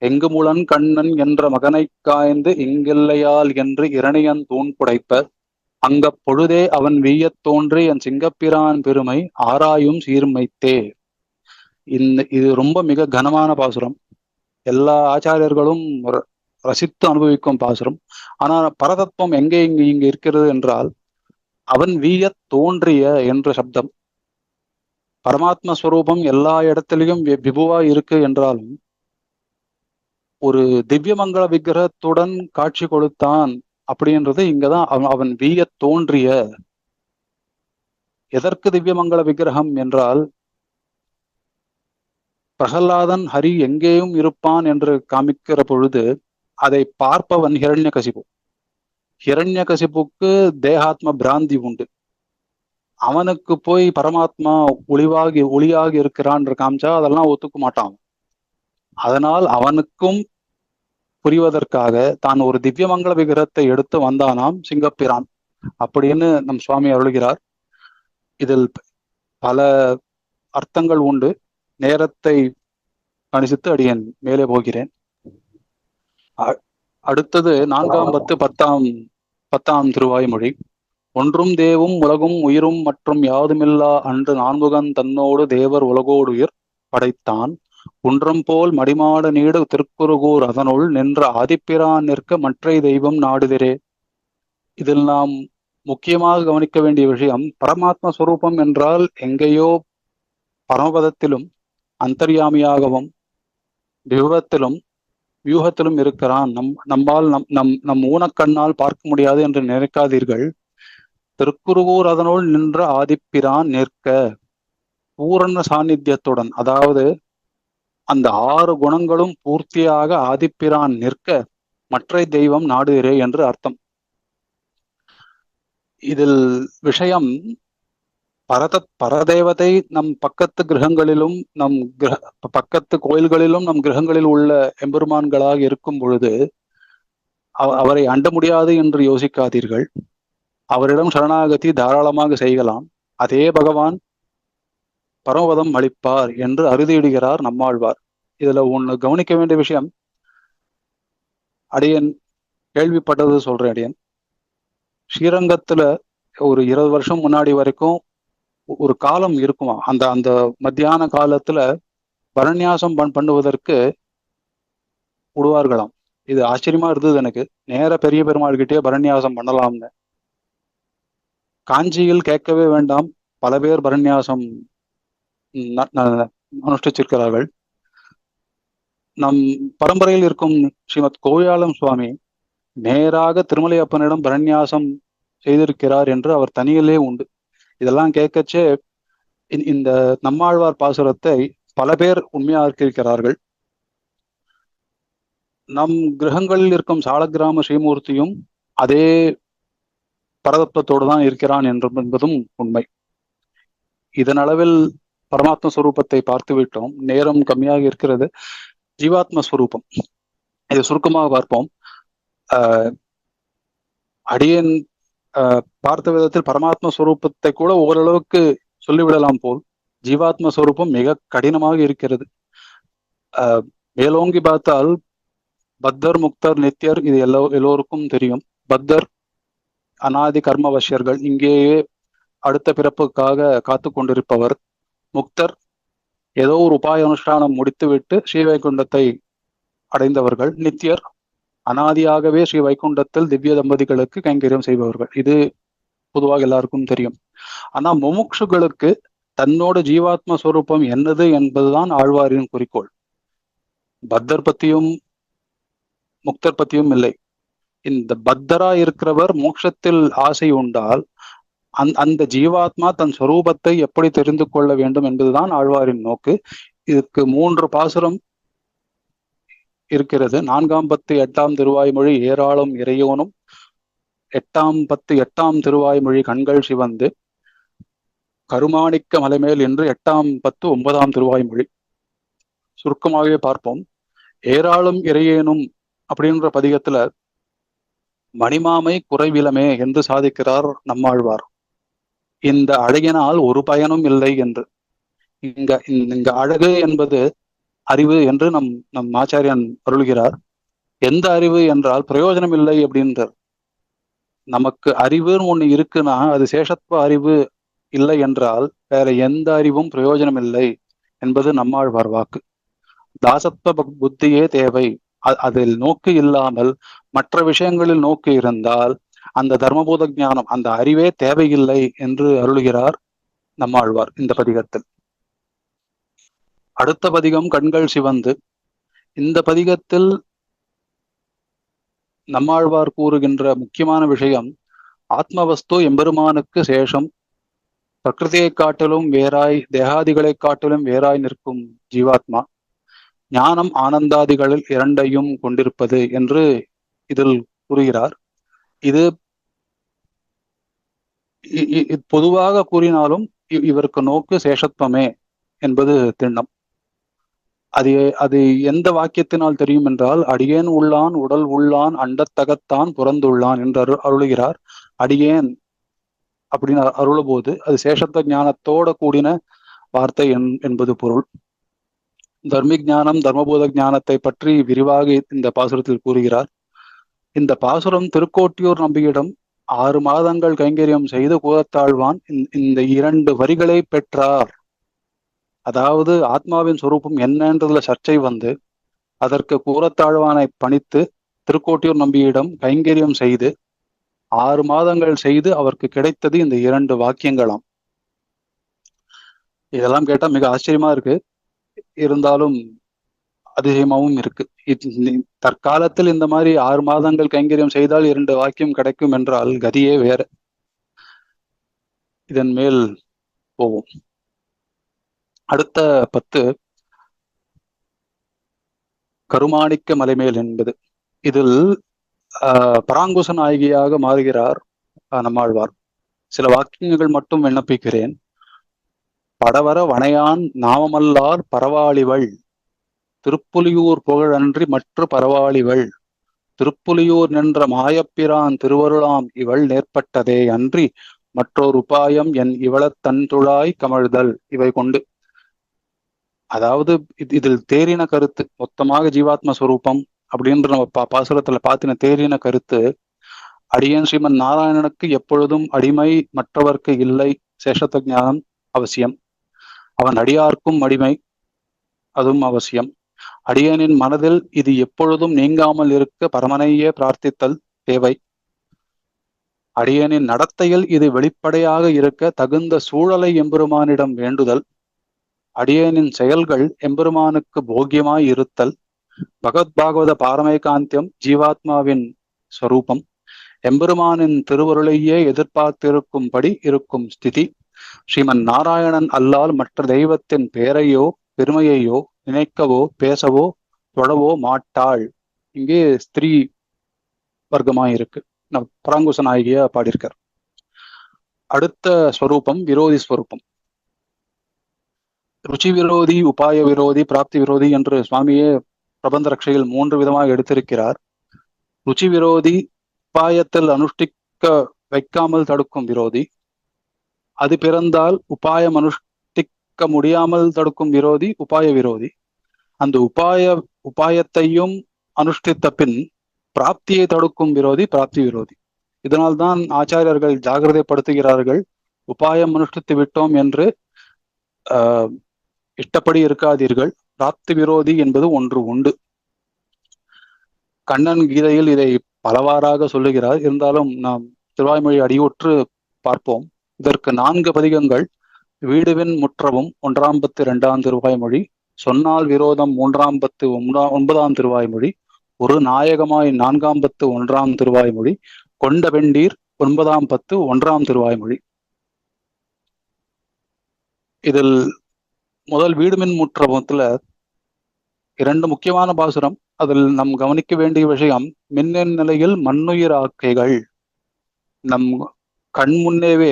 எங்கு முளன் கண்ணன் என்ற மகனை காய்ந்து இங்கில்லையால் என்று இரணியன் தூண் புடைப்ப அங்க பொழுதே அவன் வீயத் தோன்றி என் சிங்கப்பிரான் பெருமை ஆராயும் சீர்மைத்தே. இது ரொம்ப மிக கனமான பாசுரம். எல்லா ஆச்சாரியர்களும் ரசித்து அனுபவிக்கும் பாசுரம். ஆனால் பரதத்துவம் எங்கே இங்கு இருக்கிறது என்றால் அவன் வீயத் தோன்றிய என்ற சப்தம். பரமாத்ம ஸ்வரூபம் எல்லா இடத்திலையும் விபுவா இருக்கு என்றாலும் ஒரு திவ்யமங்கள விக்கிரகத்துடன் காட்சி கொடுத்தான் அப்படின்றது இங்கதான் அவன் வீயத் தோன்றிய. எதற்கு திவ்யமங்கள விக்கிரகம் என்றால் பிரகலாதன் ஹரி எங்கேயும் இருப்பான் என்று காமிக்கிற பொழுது அதை பார்ப்பவன் ஹிரண்யகசிபு. ஹிரண்யகசிபுக்கு தேகாத்ம பிராந்தி உண்டு. அவனுக்கு போய் பரமாத்மா ஒளியாகி இருக்கிறான் காமிச்சா அதெல்லாம் ஒத்துக்க மாட்டான். அதனால் அவனுக்கும் புரிவதற்காக தான் ஒரு திவ்யமங்கள விக்கிரகத்தை எடுத்து வந்தானாம் சிங்கப்பிரான் அப்படின்னு நம் சுவாமி அருள்கிறார். இதில் பல அர்த்தங்கள் உண்டு. நேரத்தை கணிசித்து அடியேன் மேலே போகிறேன். அடுத்தது 4:10 திருவாய்மொழி. ஒன்றும் தேவும் உலகும் உயிரும் மற்றும் யாதுமில்லா அன்று நான்முகன் தன்னோடு தேவர் உலகோடுயிர் படைத்தான் குன்றம் போல் மடிமாட நீடு திருக்குறுகூர் அதனுள் நின்ற ஆதிப்பிரான் நிற்க மற்றை தெய்வம் நாடுதிரே. இதில் நாம் முக்கியமாக கவனிக்க வேண்டிய விஷயம், பரமாத்ம ஸ்வரூபம் என்றால் எங்கேயோ பரமபதத்திலும் அந்தர்யாமியாகவும் வியூகத்திலும் இருக்கிறான். நம்மால் நம் ஊனக்கண்ணால் பார்க்க முடியாது என்று நினைக்காதீர்கள். திருக்குறுகூர் அதனுள் நின்ற ஆதிப்பிரான் நிற்க பூரண சாநித்தியத்துடன், அதாவது அந்த 6 குணங்களும் பூர்த்தியாக ஆதிப்பிரான் நிற்க மற்ற தெய்வம் நாடுகிறே என்று அர்த்தம். இதில் விஷயம் பரதேவதை நம் பக்கத்து கிரகங்களிலும் பக்கத்து கோயில்களிலும் நம் கிரகங்களில் உள்ள எம்பெருமான்களாக இருக்கும் பொழுது அவரை அண்ட முடியாது என்று யோசிக்காதீர்கள். அவரிடம் சரணாகதி தாராளமாக செய்யலாம். அதே பகவான் பரமபதம் அளிப்பார் என்று அறுதியிடுகிறார் நம்மாழ்வார். இதுல ஒண்ணு கவனிக்க வேண்டிய விஷயம், அடியன் கேள்விப்பட்டது சொல்றேன். அடியன் ஸ்ரீரங்கத்துல ஒரு 20 வருஷம் முன்னாடி வரைக்கும் ஒரு காலம் இருக்குமா, அந்த மத்தியான காலத்துல பரநியாசம் பண்ணுவதற்கு விடுவார்களாம். இது ஆச்சரியமா இருந்தது எனக்கு. நேர பெரிய பெருமாள் கிட்டே பரநியாசம் பண்ணலாம்னு. காஞ்சியில் கேட்கவே வேண்டாம், பல பேர் பரநியாசம் அனுஷ்டிச்சிருக்கிறார்கள். நம் பரம்பரையில் இருக்கும் ஸ்ரீமத் கோவிலாளம் சுவாமி நேராக திருமலையப்பனிடம் பரநியாசம் செய்திருக்கிறார் என்று அவர் தனியிலே உண்டு. இதெல்லாம் கேட்கச்சே இந்த நம்மாழ்வார் பாசுரத்தை பல பேர் உண்மையாக இருக்கிறார்கள். நம் கிரகங்களில் இருக்கும் சாலக்கிராம ஸ்ரீமூர்த்தியும் அதே பரதத்துவத்தோடு தான் இருக்கிறான் என்பதும் உண்மை. இதன் அளவில் பரமாத்ம ஸ்வரூபத்தை பார்த்து விட்டோம். நேரம் கம்மியாக இருக்கிறது. ஜீவாத்ம ஸ்வரூபம் இதை சுருக்கமாக பார்ப்போம். அடியேன் பார்த்த விதத்தில் பரமாத்ம ஸ்வரூபத்தை கூட ஓரளவுக்கு சொல்லிவிடலாம் போல் ஜீவாத்ம ஸ்வரூபம் மிக கடினமாக இருக்கிறது. மேலோங்கி பார்த்தால் பத்தர், முக்தர், நித்தியர் இது எல்லோருக்கும் தெரியும். பத்தர் அனாதி கர்மவசியர்கள், இங்கேயே அடுத்த பிறப்புக்காக காத்து கொண்டிருப்பவர். முக்தர் ஏதோ ஒரு உபாய அனுஷ்டானம் முடித்துவிட்டு ஸ்ரீ வைகுண்டத்தை அடைந்தவர்கள். நித்தியர் அனாதியாகவே ஸ்ரீ வைகுண்டத்தில் திவ்ய தம்பதிகளுக்கு கைங்கரியம் செய்பவர்கள். இது பொதுவாக எல்லாருக்கும் தெரியும். ஆனா முமுட்சுகளுக்கு தன்னோட ஜீவாத்ம ஸ்வரூபம் என்னது என்பதுதான் ஆழ்வாரின் குறிக்கோள். பத்தர் பத்தியும் முக்தர் பத்தியும் இல்லை. இந்த பத்தரா இருக்கிறவர் மோட்சத்தில் ஆசை உண்டால் அந்த ஜீவாத்மா தன் ஸ்வரூபத்தை எப்படி தெரிந்து கொள்ள வேண்டும் என்பதுதான் ஆழ்வாரின் நோக்கு. இதுக்கு 3 பாசுரம் இருக்கிறது. 4ஆம் 10 8ஆம் திருவாய்மொழி ஏராளம் இறையோனும், 8ஆம் 10 8ஆம் திருவாய்மொழி கண்கள் சிவந்து, கருமாணிக்க மலைமேல் என்று 8ஆம் 10 9ஆம் திருவாய்மொழி. சுருக்கமாகவே பார்ப்போம். ஏராளம் இறையேனும் அப்படின்ற பதிகத்துல மணிமாமை குறைவிலமே என்று சாதிக்கிறார் நம்மாழ்வார். இந்த அழகினால் ஒரு பயனும் இல்லை என்று. இங்க அழகு என்பது அறிவு என்று நம் ஆச்சாரியன் அருள்கிறார். எந்த அறிவு என்றால் பிரயோஜனம் இல்லை அப்படின்றார். நமக்கு அறிவுன்னு ஒண்ணு இருக்குன்னா அது சேஷத்துவ அறிவு இல்லை என்றால் வேற எந்த அறிவும் பிரயோஜனம் இல்லை என்பது நம்மாழ்வார் வாக்கு. தாசத்துவ புத்தியே தேவை. அதில் நோக்கு இல்லாமல் மற்ற விஷயங்களில் நோக்கு இருந்தால் அந்த தர்மபூத ஞானம், அந்த அறிவே தேவையில்லை என்று அருளுகிறார் நம்மாழ்வார் இந்த பதிகத்தில். அடுத்த பதிகம் கண்கள் சிவந்து. இந்த பதிகத்தில் நம்மாழ்வார் கூறுகின்ற முக்கியமான விஷயம், ஆத்மவஸ்து எம்பெருமானுக்கு சேஷம், பிரகிருதியை காட்டிலும் வேறாய், தேகாதிகளை காட்டிலும் வேறாய் நிற்கும் ஜீவாத்மா, ஞானம் ஆனந்தாதிகளில் இரண்டையும் கொண்டிருப்பது என்று இதில் கூறுகிறார். இது பொதுவாக கூறினாலும் இவருக்கு நோக்கு சேஷத்துவமே என்பது திண்ணம். அது எந்த வாக்கியத்தினால் தெரியும் என்றால், அடியேன் உள்ளான் உடல் உள்ளான் அண்டத்தகத்தான் புறந்துள்ளான் என்று அருளுகிறார். அடியேன் அப்படின்னு அருளும்போது அது சேஷத்துவ ஞானத்தோட கூடின வார்த்தை என்பது பொருள். தர்மி ஞானம், தர்மபோத ஞானத்தை பற்றி விரிவாக இந்த பாசுரத்தில் கூறுகிறார். இந்த பாசுரம் திருக்கோட்டியூர் நம்பியிடம் 6 மாதங்கள் கைங்கரியம் செய்து கூறத்தாழ்வான் இந்த 2 வரிகளை பெற்றார். அதாவது ஆத்மாவின் சொரூபம் என்னன்றதுல சர்ச்சை வந்து அதற்கு கூறத்தாழ்வானை பணித்து திருக்கோட்டியூர் நம்பியிடம் கைங்கரியம் செய்து 6 மாதங்கள் செய்து அவருக்கு கிடைத்தது இந்த 2 வாக்கியங்களாம். இதெல்லாம் கேட்டா மிக ஆச்சரியமா இருக்கு, இருந்தாலும் அதிசயமாவும் இருக்கு. தற்காலத்தில் இந்த மாதிரி 6 மாதங்கள் கைங்கரியம் செய்தால் 2 வாக்கியம் கிடைக்கும் என்றால் கதியே வேற. இதன் மேல் போவோம். அடுத்த 10 கருமாணிக்க மலைமேல் என்பது. இதில் பராங்குச நாயகியாக மாறுகிறார் நம்மாழ்வார். சில வாக்கியங்கள் மட்டும் விண்ணப்பிக்கிறேன். படவர வனையான் நாமமல்லார் பரவாளிவள், திருப்புலியூர் புகழன்றி மற்ற பரவாளிவள், திருப்புலியூர் நின்ற மாயப்பிரான் திருவருளாம் இவள் நேர்பட்டதே அன்றி மற்றொரு உபாயம் என் இவளத் தன்துழாய் கமழ்தல். இவை கொண்டு, அதாவது இதில் தேறின கருத்து மொத்தமாக ஜீவாத்ம ஸ்வரூபம் அப்படின்ற நம்ம பாசுரத்துல பாத்தின தேறின கருத்து, அடியேன் ஸ்ரீமன் நாராயணனுக்கு எப்பொழுதும் அடிமை, மற்றவர்க்கு இல்லை, சேஷத்துவ ஞானம் அவசியம். அவன் அடியார்க்கும் அடிமை, அதுவும் அவசியம். அடியேனின் மனதில் இது எப்பொழுதும் நீங்காமல் இருக்க பரமனையே பிரார்த்தித்தல் தேவை. அடியேனின் நடத்தையில் இது வெளிப்படையாக இருக்க தகுந்த சூழலை எம்பெருமானிடம் வேண்டுதல். அடியேனின் செயல்கள் எம்பெருமானுக்கு போக்கியமாய் இருத்தல். பகவத்பாகவத பாரமைகாந்தியம் ஜீவாத்மாவின் ஸ்வரூபம். எம்பெருமானின் திருவருளையே எதிர்பார்த்திருக்கும்படி இருக்கும் ஸ்திதி. ஸ்ரீமன் நாராயணன் அல்லால் மற்ற தெய்வத்தின் பெயரையோ பெருமையையோ நினைக்கவோ பேசவோ தொடவோ மாட்டாள். இங்கே ஸ்திரீ வர்க்கமாயிருக்கு. பராங்குச நாயகியா பாடியிருக்கார். அடுத்த ஸ்வரூபம் விரோதி ஸ்வரூபம். ருச்சி விரோதி, உபாய விரோதி, பிராப்தி விரோதி என்று சுவாமியே பிரபந்த ரட்சையில் 3 விதமாக எடுத்திருக்கிறார். ருச்சி விரோதி உபாயத்தில் அனுஷ்டிக்க வைக்காமல் தடுக்கும் விரோதி, அது பிறந்தால் உபாயம் அனுஷ்டிக்க முடியாமல் தடுக்கும் விரோதி உபாய விரோதி. அந்த உபாயத்தையும் அனுஷ்டித்த பின் பிராப்தியை தடுக்கும் விரோதி பிராப்தி விரோதி. இதனால்தான் ஆச்சாரியர்கள் ஜாகிரதைப்படுத்துகிறார்கள், உபாயம் அனுஷ்டித்து விட்டோம் என்று இஷ்டப்படி இருக்காதீர்கள், பிராப்தி விரோதி என்பது ஒன்று உண்டு. கண்ணன் கீதையில் இதை பலவாறாக சொல்லுகிறார். இருந்தாலும் நாம் திருவாய்மொழி அடியுற்று பார்ப்போம். இதற்கு 4 பதிகங்கள். வீடுவின் முற்றவும் 1ஆம் பத்து 2ஆம் திருவாய்மொழி, சொன்னால் விரோதம் 3ஆம் பத்து 9ஆம் திருவாய்மொழி, ஒரு நாயகமாய் 4ஆம் பத்து 1ஆம் திருவாய்மொழி, கொண்ட வெண்டீர் 9ஆம் பத்து 1ஆம் திருவாய்மொழி. இதில் முதல் வீடுமின் முற்றவத்துல 2 முக்கியமான பாசுரம். அதில் நம் கவனிக்க வேண்டிய விஷயம், மின்னன் நிலையில் மண்ணுயிர் ஆக்கைகள். நம் கண் முன்னேவே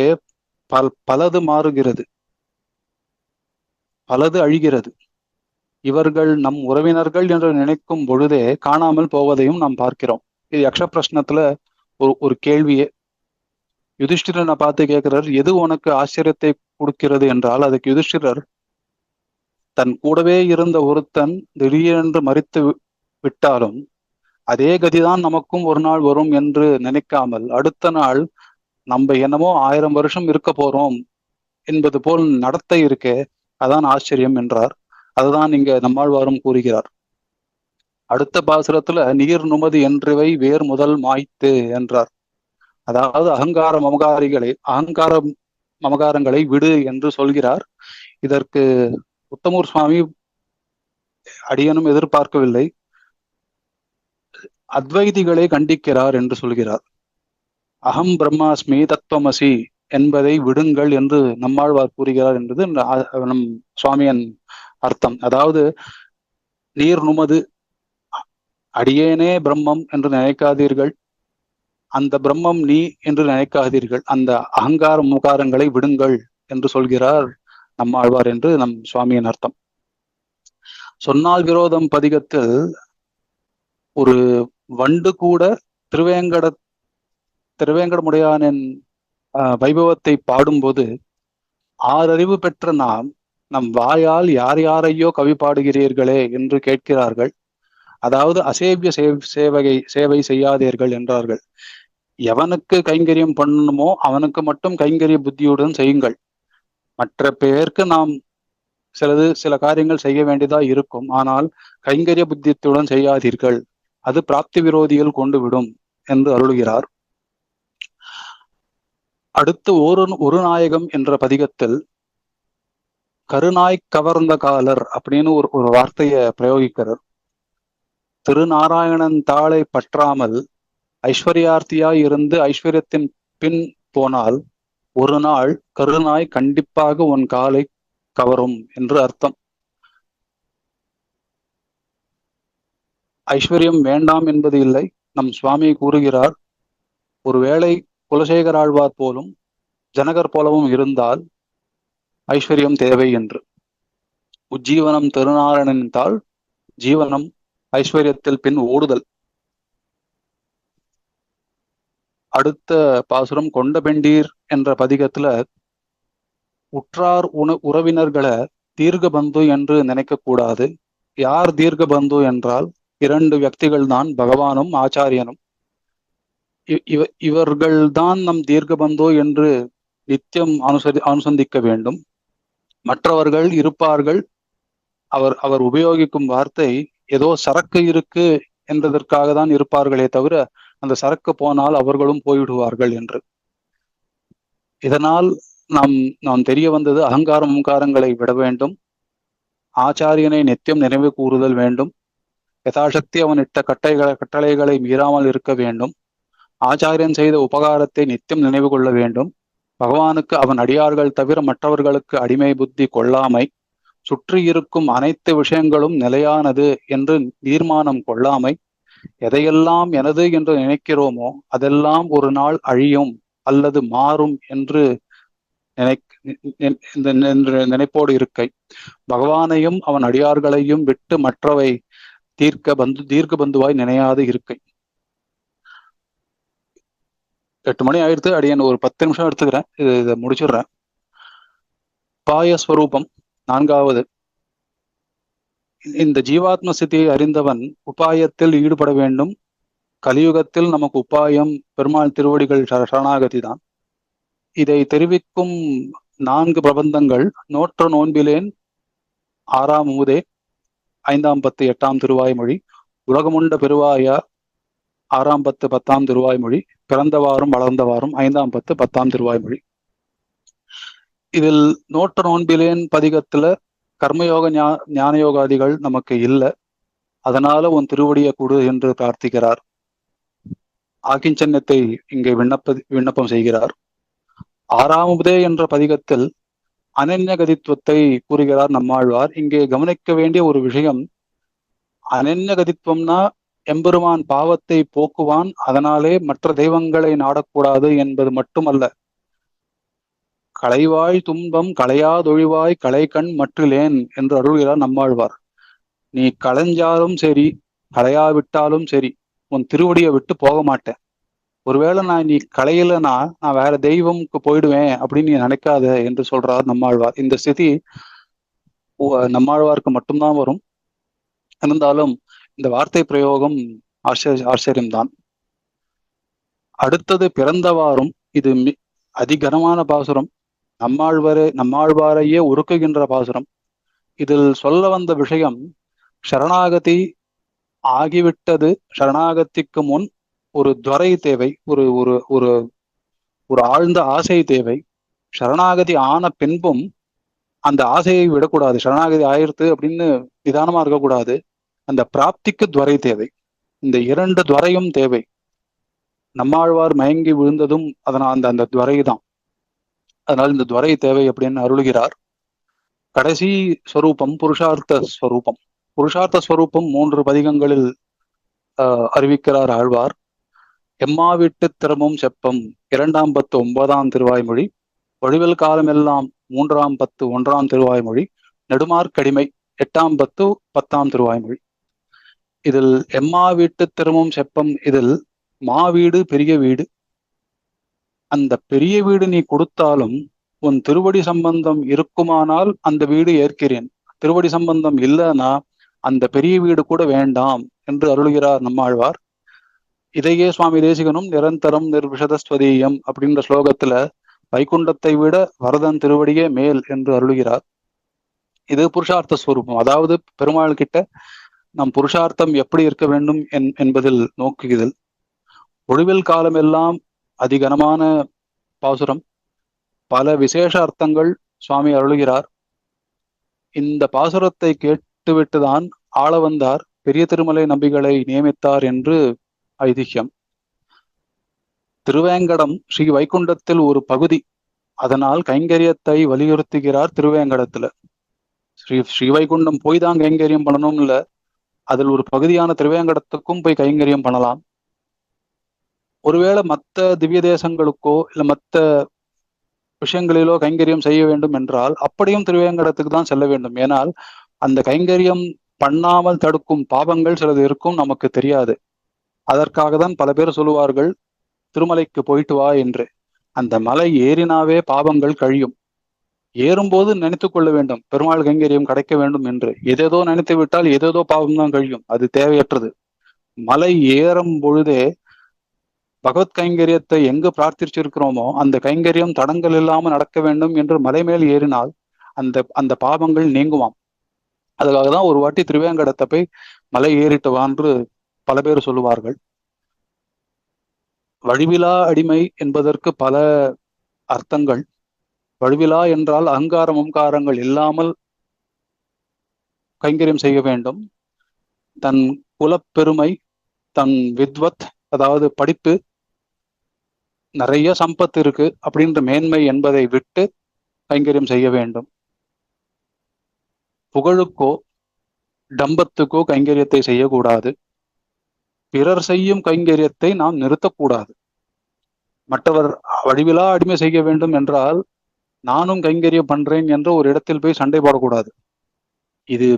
பலது மாறுகிறது, பலது அழிகிறது. இவர்கள் நம் உறவினர்கள் என்று நினைக்கும் பொழுதே காணாமல் போவதையும் நாம் பார்க்கிறோம். இது யக்ஷ பிரஷ்னத்துல ஒரு கேள்வியே. யுதிஷ்டிரனை பார்த்து கேட்கிறார், எது உனக்கு ஆச்சரியத்தை கொடுக்கிறது என்றால், அதுக்கு யுதிஷ்டிரர், தன் கூடவே இருந்த ஒருத்தன் திடீரென்று மரித்து விட்டாலும் அதே கதிதான் நமக்கும் ஒரு நாள் வரும் என்று நினைக்காமல், அடுத்த நாள் நம்ம என்னமோ 1000 வருஷம் இருக்க போறோம் என்பது போல் நடத்த இருக்கே, அதான் ஆச்சரியம் என்றார். அதுதான் இங்க நம்மாழ்வாரும் கூறுகிறார். அடுத்த பாசுரத்துல நீர் நுமது என்றவை வேர் முதல் மாய்த்து என்றார். அதாவது அகங்கார மமகாரங்களை விடு என்று சொல்கிறார். இதற்கு உத்தமூர் சுவாமி அடியனும் எதிர்பார்க்கவில்லை, அத்வைதிகளை கண்டிக்கிறார் என்று சொல்கிறார். அகம் பிரம்மாஸ்மி தத்துவமசி என்பதை விடுங்கள் என்று நம்மாழ்வார் கூறுகிறார் என்பது நம் சுவாமியின் அர்த்தம். அதாவது நீர் நுமது, அடியேனே பிரம்மம் என்று நினைக்காதீர்கள், அந்த பிரம்மம் நீ என்று நினைக்காதீர்கள், அந்த அகங்கார முகாரங்களை விடுங்கள் என்று சொல்கிறார் நம்மாழ்வார் என்று நம் சுவாமியின் அர்த்தம். சொன்னால் விரோதம் பதிகத்தில் ஒரு வண்டு கூட திருவேங்கடமுடையானின் வைபவத்தை பாடும்போது, 6 அறிவு பெற்ற நம் வாயால் யார் யாரையோ கவி பாடுகிறீர்களே என்று கேட்கிறார்கள். அதாவது அசேவிய சேவை செய்யாதீர்கள் என்றார்கள். எவனுக்கு கைங்கரியம் பண்ணணுமோ அவனுக்கு மட்டும் கைங்கரிய புத்தியுடன் செய்யுங்கள். மற்ற பேருக்கு நாம் சில காரியங்கள் செய்ய வேண்டியதா இருக்கும், ஆனால் கைங்கரிய புத்தியத்துடன் செய்யாதீர்கள், அது பிராப்தி விரோதியில் கொண்டு விடும் என்று அருளுகிறார். அடுத்து ஒரு நாயகம் என்ற பதிகத்தில் கருநாய் கவர்ந்த காலர் அப்படின்னு ஒரு வார்த்தையை பிரயோகிக்கிறார். திருநாராயணன் தாளை பற்றாமல் ஐஸ்வர்யார்த்தியாய் இருந்து ஐஸ்வர்யத்தின் பின் போனால் ஒரு நாள் கருநாய் கண்டிப்பாக உன் காலை கவரும் என்று அர்த்தம். ஐஸ்வர்யம் வேண்டாம் என்பது இல்லை. நம் சுவாமி கூறுகிறார், ஒருவேளை குலசேகர ஆழ்வார் போலும் ஜனகர் போலவும் இருந்தால் ஐஸ்வர்யம் தேவை என்று. உஜ்ஜீவனம் திருநாராயணனின் ஜீவனம் ஐஸ்வர்யத்தில் பின் ஓடுதல். அடுத்த பாசுரம் கொண்ட பெண்டீர் என்ற பதிகத்துல உற்றார் உறவினர்களை தீர்க்க பந்து என்று நினைக்க கூடாது. யார் தீர்க்க பந்து என்றால் 2 வியக்திகள் தான், பகவானும் ஆச்சாரியனும். இவர்கள்தான் நம் தீர்க்க பந்து என்று நித்தியம் அனுசந்திக்க வேண்டும். மற்றவர்கள் இருப்பார்கள். அவர் உபயோகிக்கும் வார்த்தை ஏதோ சரக்கு இருக்கு என்பதற்காக தான் இருப்பார்களே தவிர அந்த சரக்கு போனால் அவர்களும் போய்விடுவார்கள் என்று. இதனால் நாம் தெரிய வந்தது, அகங்காரங்களை விட வேண்டும், ஆச்சாரியனை நித்தியம் நினைவு கூறுதல் வேண்டும், யதாசக்தி அவன் இட்ட கட்டளைகளை மீறாமல் இருக்க வேண்டும், ஆச்சாரியன் செய்த உபகாரத்தை நித்தியம் நினைவு கொள்ள வேண்டும், பகவானுக்கு அவன் அடியார்கள் தவிர மற்றவர்களுக்கு அடிமை புத்தி கொள்ளாமை, சுற்றி இருக்கும் அனைத்து விஷயங்களும் நிலையானது என்று தீர்மானம் கொள்ளாமை, எதையெல்லாம் எனது என்று நினைக்கிறோமோ அதெல்லாம் ஒரு நாள் அழியும் அல்லது மாறும் என்று இந்த நினைப்போடு இருக்கை, பகவானையும் அவன் அடியார்களையும் விட்டு மற்றவை தீர்க்க பந்துவாய் நினையாது இருக்கை. 8 மணி ஆயிடுத்து. அடியன் ஒரு 10 நிமிஷம் எடுத்துக்கிறேன், இதை முடிச்சிடுறேன். உபாயஸ்வரூபம் 4வது. இந்த ஜீவாத்ம ஸ்திதியை அறிந்தவன் உபாயத்தில் ஈடுபட வேண்டும். கலியுகத்தில் நமக்கு உபாயம் பெருமாள் திருவடிகள் சரணாகதி தான். இதை தெரிவிக்கும் 4 பிரபந்தங்கள் நோற்ற நோன்பிலேன், 6ஆம் அமுதே, 5ஆம் பத்து 8ஆம் திருவாய்மொழி, உலகமுண்ட பெருவாயா 6ஆம் பத்து 10ஆம் திருவாய்மொழி, பிறந்தவாறும் வளர்ந்தவாறும் 5ஆம் பத்து 10ஆம் திருவாய்மொழி. இதில் நோற்ற நோன்பிலேன் பதிகத்துல கர்மயோக ஞான யோகாதிகள் நமக்கு இல்லை, அதனால உன் திருவடியை கொடு என்று பிரார்த்திக்கிறார். ஆக்கிஞ்சன்யத்தை இங்கே விண்ணப்பம் செய்கிறார். 6ஆம் என்ற பதிகத்தில் அனன்யகதித்துவத்தை கூறுகிறார் நம்மாழ்வார். இங்கே கவனிக்க வேண்டிய ஒரு விஷயம், அனன்யகதித்துவம்னா எம்பெருமான் பாவத்தை போக்குவான், அதனாலே மற்ற தெய்வங்களை நாடக்கூடாது என்பது மட்டுமல்ல. களைவாய் துன்பம் களையாதொழிவாய் களைகண் மற்றிலேன் என்று அருள்கிறார் நம்மாழ்வார். நீ களைஞ்சாலும் சரி, களையாவிட்டாலும் சரி, உன் திருவடியை விட்டு போக மாட்டேன். ஒருவேளை நீ களையலனா நான் வேற தெய்வம்க்கு போயிடுவேன் அப்படின்னு நீ நினைக்காத என்று சொல்றார் நம்மாழ்வார். இந்த ஸ்திதி நம்மாழ்வாருக்கு மட்டும்தான் வரும். இருந்தாலும் இந்த வார்த்தை பிரயோகம் ஆச்சரியம்தான். அடுத்தது பிறந்தவாறும். இது அதிகனமான பாசுரம். நம்மாழ்வாரையே உருக்குகின்ற பாசுரம். இதில் சொல்ல வந்த விஷயம், சரணாகதி ஆகிவிட்டது. சரணாகதிக்கு முன் ஒரு துறை தேவை, ஒரு ஒரு ஒரு ஒரு ஆழ்ந்த ஆசை தேவை. சரணாகதி ஆன பின்பும் அந்த ஆசையை விடக்கூடாது. சரணாகதி ஆயிடுத்து அப்படின்னு நிதானமா இருக்கக்கூடாது. அந்த பிராப்திக்கு துறை தேவை. இந்த 2 துறையும் தேவை. நம்மாழ்வார் மயங்கி விழுந்ததும் அதனால் அந்த துறை தான். அதனால் இந்த துறை தேவை அப்படின்னு அருளுகிறார். கடைசி ஸ்வரூபம் புருஷார்த்த ஸ்வரூபம். புருஷார்த்த ஸ்வரூபம் 3 பதிகங்களில் அறிவிக்கிறார் ஆழ்வார். எம்மாவிட்டு திறமும் செப்பம் 2ஆம் பத்து 9ஆம் திருவாய்மொழி, வழிவல் காலமெல்லாம் 3ஆம் பத்து 1ஆம் திருவாய்மொழி, நெடுமார்க்கடிமை 8ஆம் பத்து 10ஆம் திருவாய்மொழி. இதில் எம்மா வீட்டு திறமும் செப்பம், இதில் மா வீடு பெரிய வீடு. அந்த பெரிய வீடு நீ கொடுத்தாலும் உன் திருவடி சம்பந்தம் இருக்குமானால் அந்த வீடு ஏற்கிறேன். திருவடி சம்பந்தம் இல்லைன்னா அந்த பெரிய வீடு கூட வேண்டாம் என்று அருளுகிறார் நம்மாழ்வார். இதையே சுவாமி தேசிகனும் நிரந்தரம் நிர்விஷதஸ்வதீயம் அப்படின்ற ஸ்லோகத்துல வைகுண்டத்தை விட வரதன் திருவடியே மேல் என்று அருளுகிறார். இது புருஷார்த்த ஸ்வரூபம். அதாவது பெருமாள் கிட்ட நம் புருஷார்த்தம் எப்படி இருக்க வேண்டும் என்பதில் நோக்குகிதல். ஒழிவில் காலம் எல்லாம் அதிகனமான பாசுரம். பல விசேஷ அர்த்தங்கள் சுவாமி அருளுகிறார். இந்த பாசுரத்தை கேட்டுவிட்டுதான் ஆள வந்தார் பெரிய திருமலை நம்பிகளை நியமித்தார் என்று ஐதிஹ்யம். திருவேங்கடம் ஸ்ரீ வைகுண்டத்தில் ஒரு பகுதி. அதனால் கைங்கரியத்தை வலியுறுத்துகிறார் திருவேங்கடத்துல. ஸ்ரீவைகுண்டம் போய் தான் கைங்கரியம் பண்ணணும் இல்ல, அதில் ஒரு பகுதியான திருவேங்கடத்துக்கும் போய் கைங்கரியம் பண்ணலாம். ஒருவேளை மற்ற திவ்ய தேசங்களுக்கோ இல்ல மற்ற விஷயங்களிலோ கைங்கரியம் செய்ய வேண்டும் என்றால் அப்படியும் திருவேங்கடத்துக்கு தான் செல்ல வேண்டும். ஏனால் அந்த கைங்கரியம் பண்ணாமல் தடுக்கும் பாவங்கள் சிலது இருக்கும், நமக்கு தெரியாது. அதற்காக தான் பல பேர் சொல்லுவார்கள் திருமலைக்கு போயிட்டு வா என்று. அந்த மலை ஏறினாவே பாவங்கள் கழியும். ஏறும்போது நினைத்து கொள்ள வேண்டும் பெருமாள் கைங்கரியம் கிடைக்க வேண்டும் என்று. எதேதோ நினைத்து விட்டால் எதேதோ பாவம் தான் கழியும், அது தேவையற்றது. மலை ஏறும் பொழுதே பகவத் கைங்கரியத்தை எங்கு பிரார்த்திச்சிருக்கிறோமோ அந்த கைங்கரியம் தடங்கள் இல்லாமல் நடக்க வேண்டும் என்று மலை மேல் ஏறினால் அந்த பாவங்கள் நீங்குவாம். அதுக்காக தான் ஒரு வாட்டி திருவேங்கடத்தை போய் மலை ஏறிட்டு வான்று பல பேர் சொல்லுவார்கள். வழிவிலா அடிமை என்பதற்கு பல அர்த்தங்கள். வழுவிலா என்றால் அகங்காரம் ஓங்காரங்கள் இல்லாமல் கைங்கரியம் செய்ய வேண்டும். தன் குலப்பெருமை, தன் வித்வத், அதாவது படிப்பு, நிறைய சம்பத்து இருக்கு அப்படின்ற மேன்மை என்பதை விட்டு கைங்கரியம் செய்ய வேண்டும். புகழுக்கோ டம்பத்துக்கோ கைங்கரியத்தை செய்யக்கூடாது. பிறர் செய்யும் கைங்கரியத்தை நாம் நிறுத்தக்கூடாது. மற்றவர் வடிவிலா அடிமை செய்ய வேண்டும் என்றால் நானும் கைங்கரியம் பண்றேன் என்று ஒரு இடத்தில் போய் சண்டை போடக்கூடாது. இது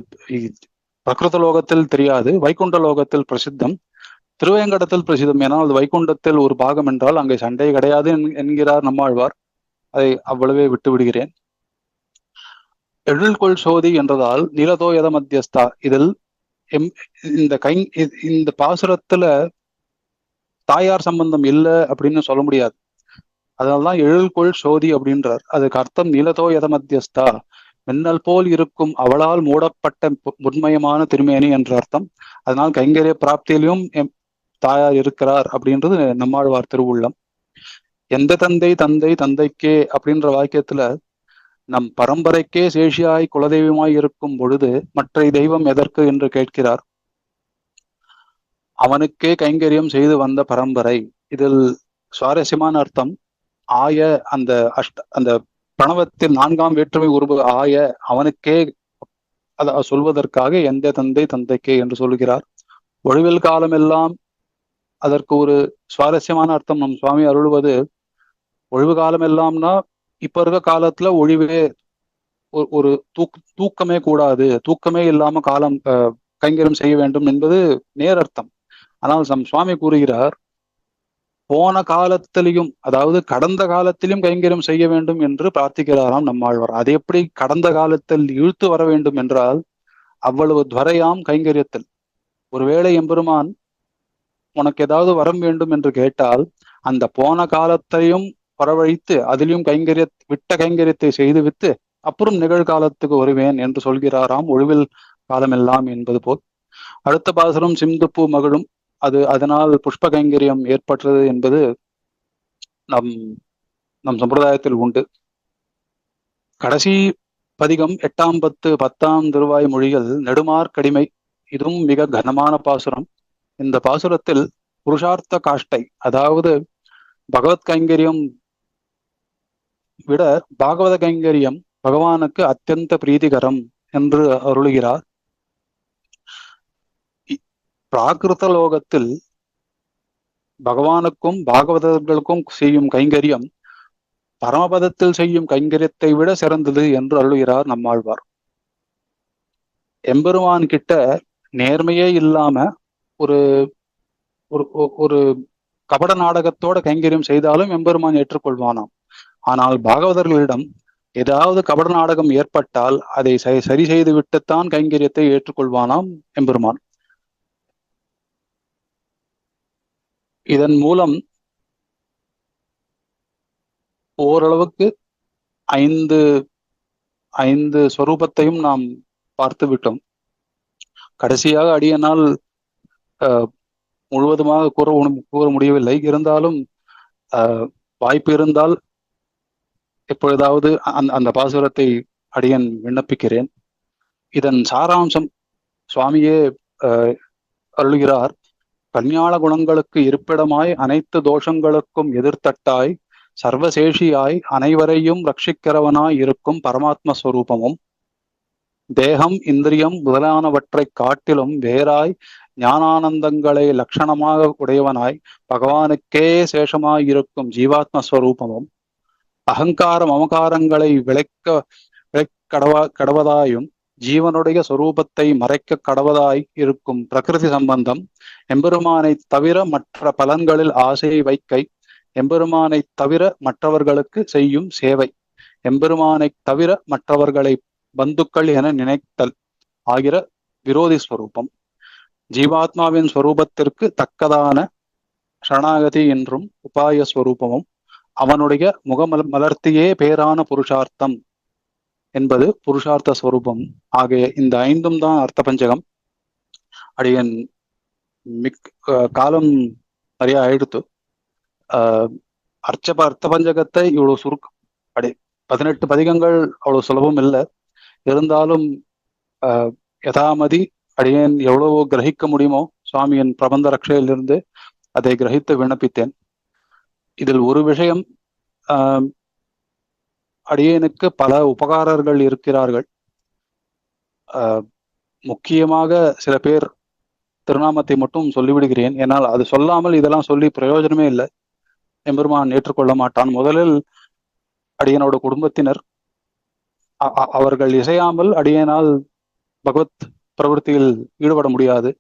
பிரகிருத லோகத்தில் தெரியாது, வைகுண்ட லோகத்தில் பிரசித்தம், திருவேங்கடத்தில் பிரசித்தம். ஏனால் அது வைகுண்டத்தில் ஒரு பாகம் என்றால் அங்கே சண்டை கிடையாது என்கிறார் நம்மாழ்வார். அதை அவ்வளவே விட்டு விடுகிறேன். எழில்கொள் சோதி என்றதால் நீலதோ எத மத்தியஸ்தா, இதில் இந்த இந்த பாசுரத்துல தாயார் சம்பந்தம் இல்லை அப்படின்னு சொல்ல முடியாது. அதனால்தான் எழில்கொள் சோதி அப்படின்றார். அதுக்கு அர்த்தம் நீலதோ எத மத்தியஸ்தா, மின்னல் போல் இருக்கும் அவளால் மூடப்பட்ட உண்மயமான திருமேனி என்ற அர்த்தம். அதனால் கைங்கரிய பிராப்தியிலும் தாயார் இருக்கிறார் அப்படின்றது நம்மாழ்வார் திருவுள்ளம். எந்த தந்தை தந்தை தந்தைக்கே அப்படின்ற வாக்கியத்துல நம் பரம்பரைக்கே சேஷியாய் குலதெய்வமாய் இருக்கும் பொழுது மற்ற தெய்வம் எதற்கு என்று கேட்கிறார். அவனுக்கே கைங்கரியம் செய்து வந்த பரம்பரை. இதில் சுவாரஸ்யமான அர்த்தம், ஆய அந்த பிரணவத்தில் 4ஆம் வேற்றுமை உருவு ஆய அவனுக்கே சொல்வதற்காக எந்த தந்தை தந்தைக்கே என்று சொல்கிறார். ஒழிவில் காலமெல்லாம் அதற்கு ஒரு சுவாரஸ்யமான அர்த்தம் நம் சுவாமி அருள்வது, ஒழிவு காலம் எல்லாம்னா இப்ப இருக்க காலத்துல ஒழிவே ஒரு தூக்கமே கூடாது, தூக்கமே இல்லாம காலம் கைங்கரியம் செய்ய வேண்டும் என்பது நேரர்த்தம். ஆனால் நம் சுவாமி கூறுகிறார், போன காலத்திலையும் அதாவது கடந்த காலத்திலும் கைங்கரியம் செய்ய வேண்டும் என்று பிரார்த்திக்கிறாராம் நம்மாழ்வார். அது எப்படி கடந்த காலத்தில் இழுத்து வர வேண்டும் என்றால், அவ்வளவு துவரையாம் கைங்கரியத்தில். ஒருவேளை எம்பெருமான் உனக்கு ஏதாவது வரம் வேண்டும் என்று கேட்டால் அந்த போன காலத்தையும் வரவழைத்து அதிலும் விட்ட கைங்கரியத்தை செய்துவிட்டு அப்புறம் நிகழ்காலத்துக்கு வருவேன் என்று சொல்கிறாராம், ஒழிவில் காலமெல்லாம் என்பது போல். அடுத்த பாசுரம் சிந்துப்பூ மகளும், அதனால் புஷ்ப கைங்கரியம் ஏற்பட்டது என்பது நம் சம்பிரதாயத்தில் உண்டு. கடைசி பதிகம் 8ஆம் 10 10ஆம் திருவாய் மொழிகள் நெடுமார்க்கடிமை. இதுவும் மிக கனமான பாசுரம். இந்த பாசுரத்தில் புருஷார்த்த காஷ்டை, அதாவது பகவத் கைங்கரியம் விட பாகவத கைங்கரியம் பகவானுக்கு அத்தியந்த பிரீதிகரம் என்று அருளுகிறார். பிராகிருத லோகத்தில் பகவானுக்கும் பாகவதர்களுக்கும் செய்யும் கைங்கரியம் பரமபதத்தில் செய்யும் கைங்கரியத்தை விட சிறந்தது என்று அருளுகிறார் நம்மாழ்வார். எம்பெருமான் கிட்ட நேர்மையே இல்லாம ஒரு ஒரு கபட நாடகத்தோட கைங்கரியம் செய்தாலும் எம்பெருமான் ஏற்றுக்கொள்வானாம். ஆனால் பாகவதர்களிடம் ஏதாவது கபட நாடகம் ஏற்பட்டால் அதை சரி செய்து விட்டுத்தான் கைங்கரியத்தை ஏற்றுக்கொள்வானாம் எம்பெருமான். இதன் மூலம் ஓரளவுக்கு ஐந்து ஸ்வரூபத்தையும் நாம் பார்த்து விட்டோம். கடைசியாக அடியனால் முழுவதுமாக கூற முடியவில்லை. இருந்தாலும் வாய்ப்பு இருந்தால் எப்பொழுதாவது அந்த பாசுரத்தை அடியன் விண்ணப்பிக்கிறேன். இதன் சாராம்சம் சுவாமியே அருளுகிறார். கல்யாண குணங்களுக்கு இருப்பிடமாய் அனைத்து தோஷங்களுக்கும் எதிர்த்தட்டாய் சர்வசேஷியாய் அனைவரையும் ரட்சிக்கிறவனாய் இருக்கும் பரமாத்ம ஸ்வரூபமும், தேகம் இந்திரியம் முதலானவற்றை காட்டிலும் வேறாய் ஞானானந்தங்களை லட்சணமாக உடையவனாய் பகவானுக்கே சேஷமாய் இருக்கும் ஜீவாத்ம ஸ்வரூபமும், அகங்கார மமகாரங்களை கடவதாயும் ஜீவனுடைய சொரூபத்தை மறைக்க கடவதாய் இருக்கும் பிரகிருதி சம்பந்தம், எம்பெருமானை தவிர மற்ற பலன்களில் ஆசையை வைக்கை, எம்பெருமானை தவிர மற்றவர்களுக்கு செய்யும் சேவை, எம்பெருமானை தவிர மற்றவர்களை பந்துக்கள் என நினைத்தல் ஆகிற விரோதி ஸ்வரூபம், ஜீவாத்மாவின் ஸ்வரூபத்திற்கு தக்கதான சரணாகதி என்றும் உபாய ஸ்வரூபமும், அவனுடைய முகமலர்த்தியே பேரான புருஷார்த்தம் என்பது புருஷார்த்த ஸ்வரூபம் ஆகிய இந்த 5ம் தான் அர்த்த பஞ்சகம். அடியன் காலம் நிறைய ஆயிடுத்து. அர்த்த பஞ்சகத்தை இவ்வளவு சுருக்கம் 18 பதிகங்கள் அவ்வளவு சுலபம் இல்லை. இருந்தாலும் யதாமதி அடியேன் எவ்வளவோ கிரகிக்க முடியுமோ சுவாமியின் பிரபந்த ரட்சையிலிருந்து அதை கிரகித்து விண்ணப்பித்தேன். இதில் ஒரு விஷயம், அடியேனுக்கு பல உபகாரர்கள் இருக்கிறார்கள். முக்கியமாக சில பேர் திருநாமத்தை மட்டும் சொல்லிவிடுகிறேன். ஏன்னால் அது சொல்லாமல் இதெல்லாம் சொல்லி பிரயோஜனமே இல்லை, எம்பெருமான் ஏற்றுக்கொள்ள மாட்டான். முதலில் அடியனோட குடும்பத்தினர் அவர்கள் இசையாமல் அடியனால் பகவத் பிரவൃத்தியில் ஈடுபட முடியாது.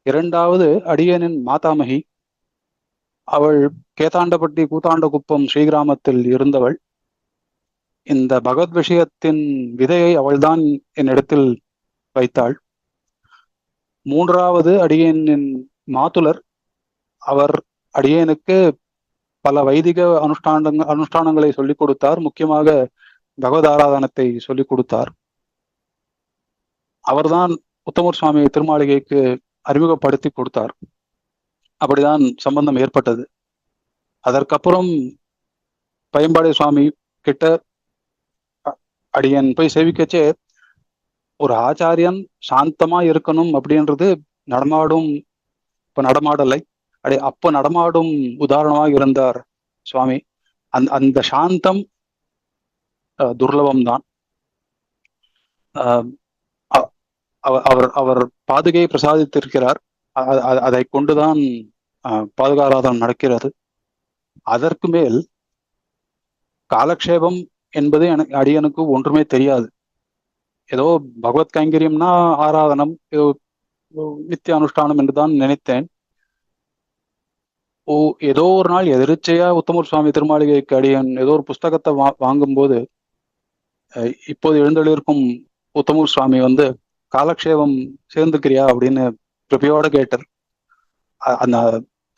இரண்டாவது, அடியனின் மாதாமகி, அவள் கேதாண்டப்பட்டி கூத்தாண்டகுப்பம் ஸ்ரீகிராமத்தில் இருந்தவள். இந்த பகவத் விஷயத்தின் விதையை அவள்தான் என்னிடத்தில் வைத்தாள். மூன்றாவது, அடியனின் மாதுலர், அவர் அடியனுக்கு பல வைதிக அனுஷ்டானங்களை சொல்லிக் கொடுத்தார். முக்கியமாக பகவத் ஆராதனத்தை சொல்லிக் கொடுத்தார். அவர்தான் உத்தமர் சுவாமி திருமாளிகைக்கு அறிமுகப்படுத்தி கொடுத்தார். அப்படிதான் சம்பந்தம் ஏற்பட்டது. அதற்கப்புறம் பையம்பாடி சுவாமி கிட்ட அடியன் போய் சேவிக்கச்சே, ஒரு ஆச்சாரியன் சாந்தமா இருக்கணும் அப்படின்றது நடமாடும், இப்ப நடமாடலை, அப்ப நடமாடும் உதாரணமாக இருந்தார் சுவாமி. அந்த சாந்தம் துர்லபம்தான். அவர் அவர் பாதுகையை பிரசாதித்திருக்கிறார். அதை கொண்டுதான் பாதுகாராதனம் நடக்கிறது. அதற்கு மேல் காலக்ஷேபம் என்பது எனக்கு அடியனுக்கு ஒன்றுமே தெரியாது. ஏதோ பகவத் கைங்கரியம்னா ஆராதனம், நித்திய அனுஷ்டானம் என்றுதான் நினைத்தேன். ஏதோ ஒரு நாள் எதிர்ச்சையா உத்தமர் சுவாமி திருமாளிகைக்கு அடியன் ஏதோ ஒரு புஸ்தகத்தை வாங்கும்போது, இப்போது எழுந்தொழிருக்கும் உத்தமர் சுவாமி வந்து காலக்ஷேபம் சேர்ந்துக்கிறியா அப்படின்னு கிருப்பையோட கேட்டார். அந்த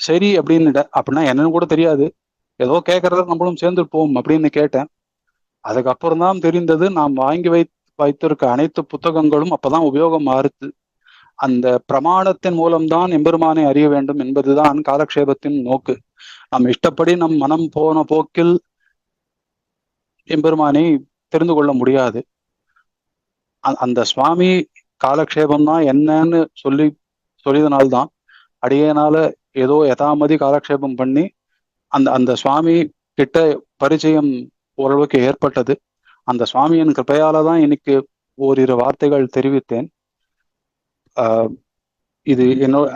சரி அப்படின்னு, அப்படின்னா என்னன்னு கூட தெரியாது, ஏதோ கேட்கறத நம்மளும் சேர்ந்துருப்போம் அப்படின்னு கேட்டேன். அதுக்கப்புறம் தான் தெரிந்தது, நாம் வாங்கி வைத்திருக்க அனைத்து புத்தகங்களும் அப்பதான் உபயோகம் மாறுது. அந்த பிரமாணத்தின் மூலம்தான் எம்பெருமானை அறிய வேண்டும் என்பதுதான் காலக்ஷேபத்தின் நோக்கு. நம் இஷ்டப்படி நம் மனம் போன போக்கில் எம்பெருமானை தெரிந்து கொள்ள முடியாது. அந்த சுவாமி காலக்ஷேபம் தான் என்னன்னு சொல்லியதனால்தான் அடியனால ஏதோ யதாமதி காலக்ஷேபம் பண்ணி அந்த அந்த சுவாமி கிட்ட பரிச்சயம் ஓரளவுக்கு ஏற்பட்டது. அந்த சுவாமியின் கிருப்பையால தான் இன்னைக்கு ஓரிரு வார்த்தைகள் தெரிவித்தேன். இது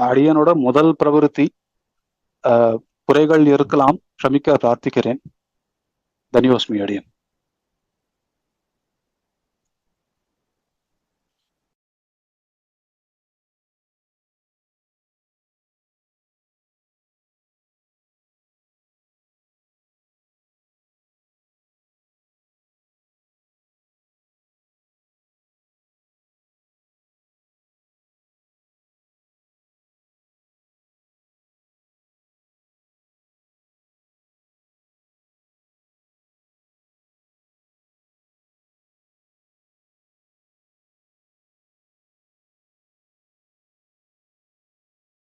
அடியனோட முதல் பிரவருத்தி. குறைகள் இருக்கலாம், க்ஷமிக்க பிரார்த்திக்கிறேன். தன்யோஸ்மி அடியன்.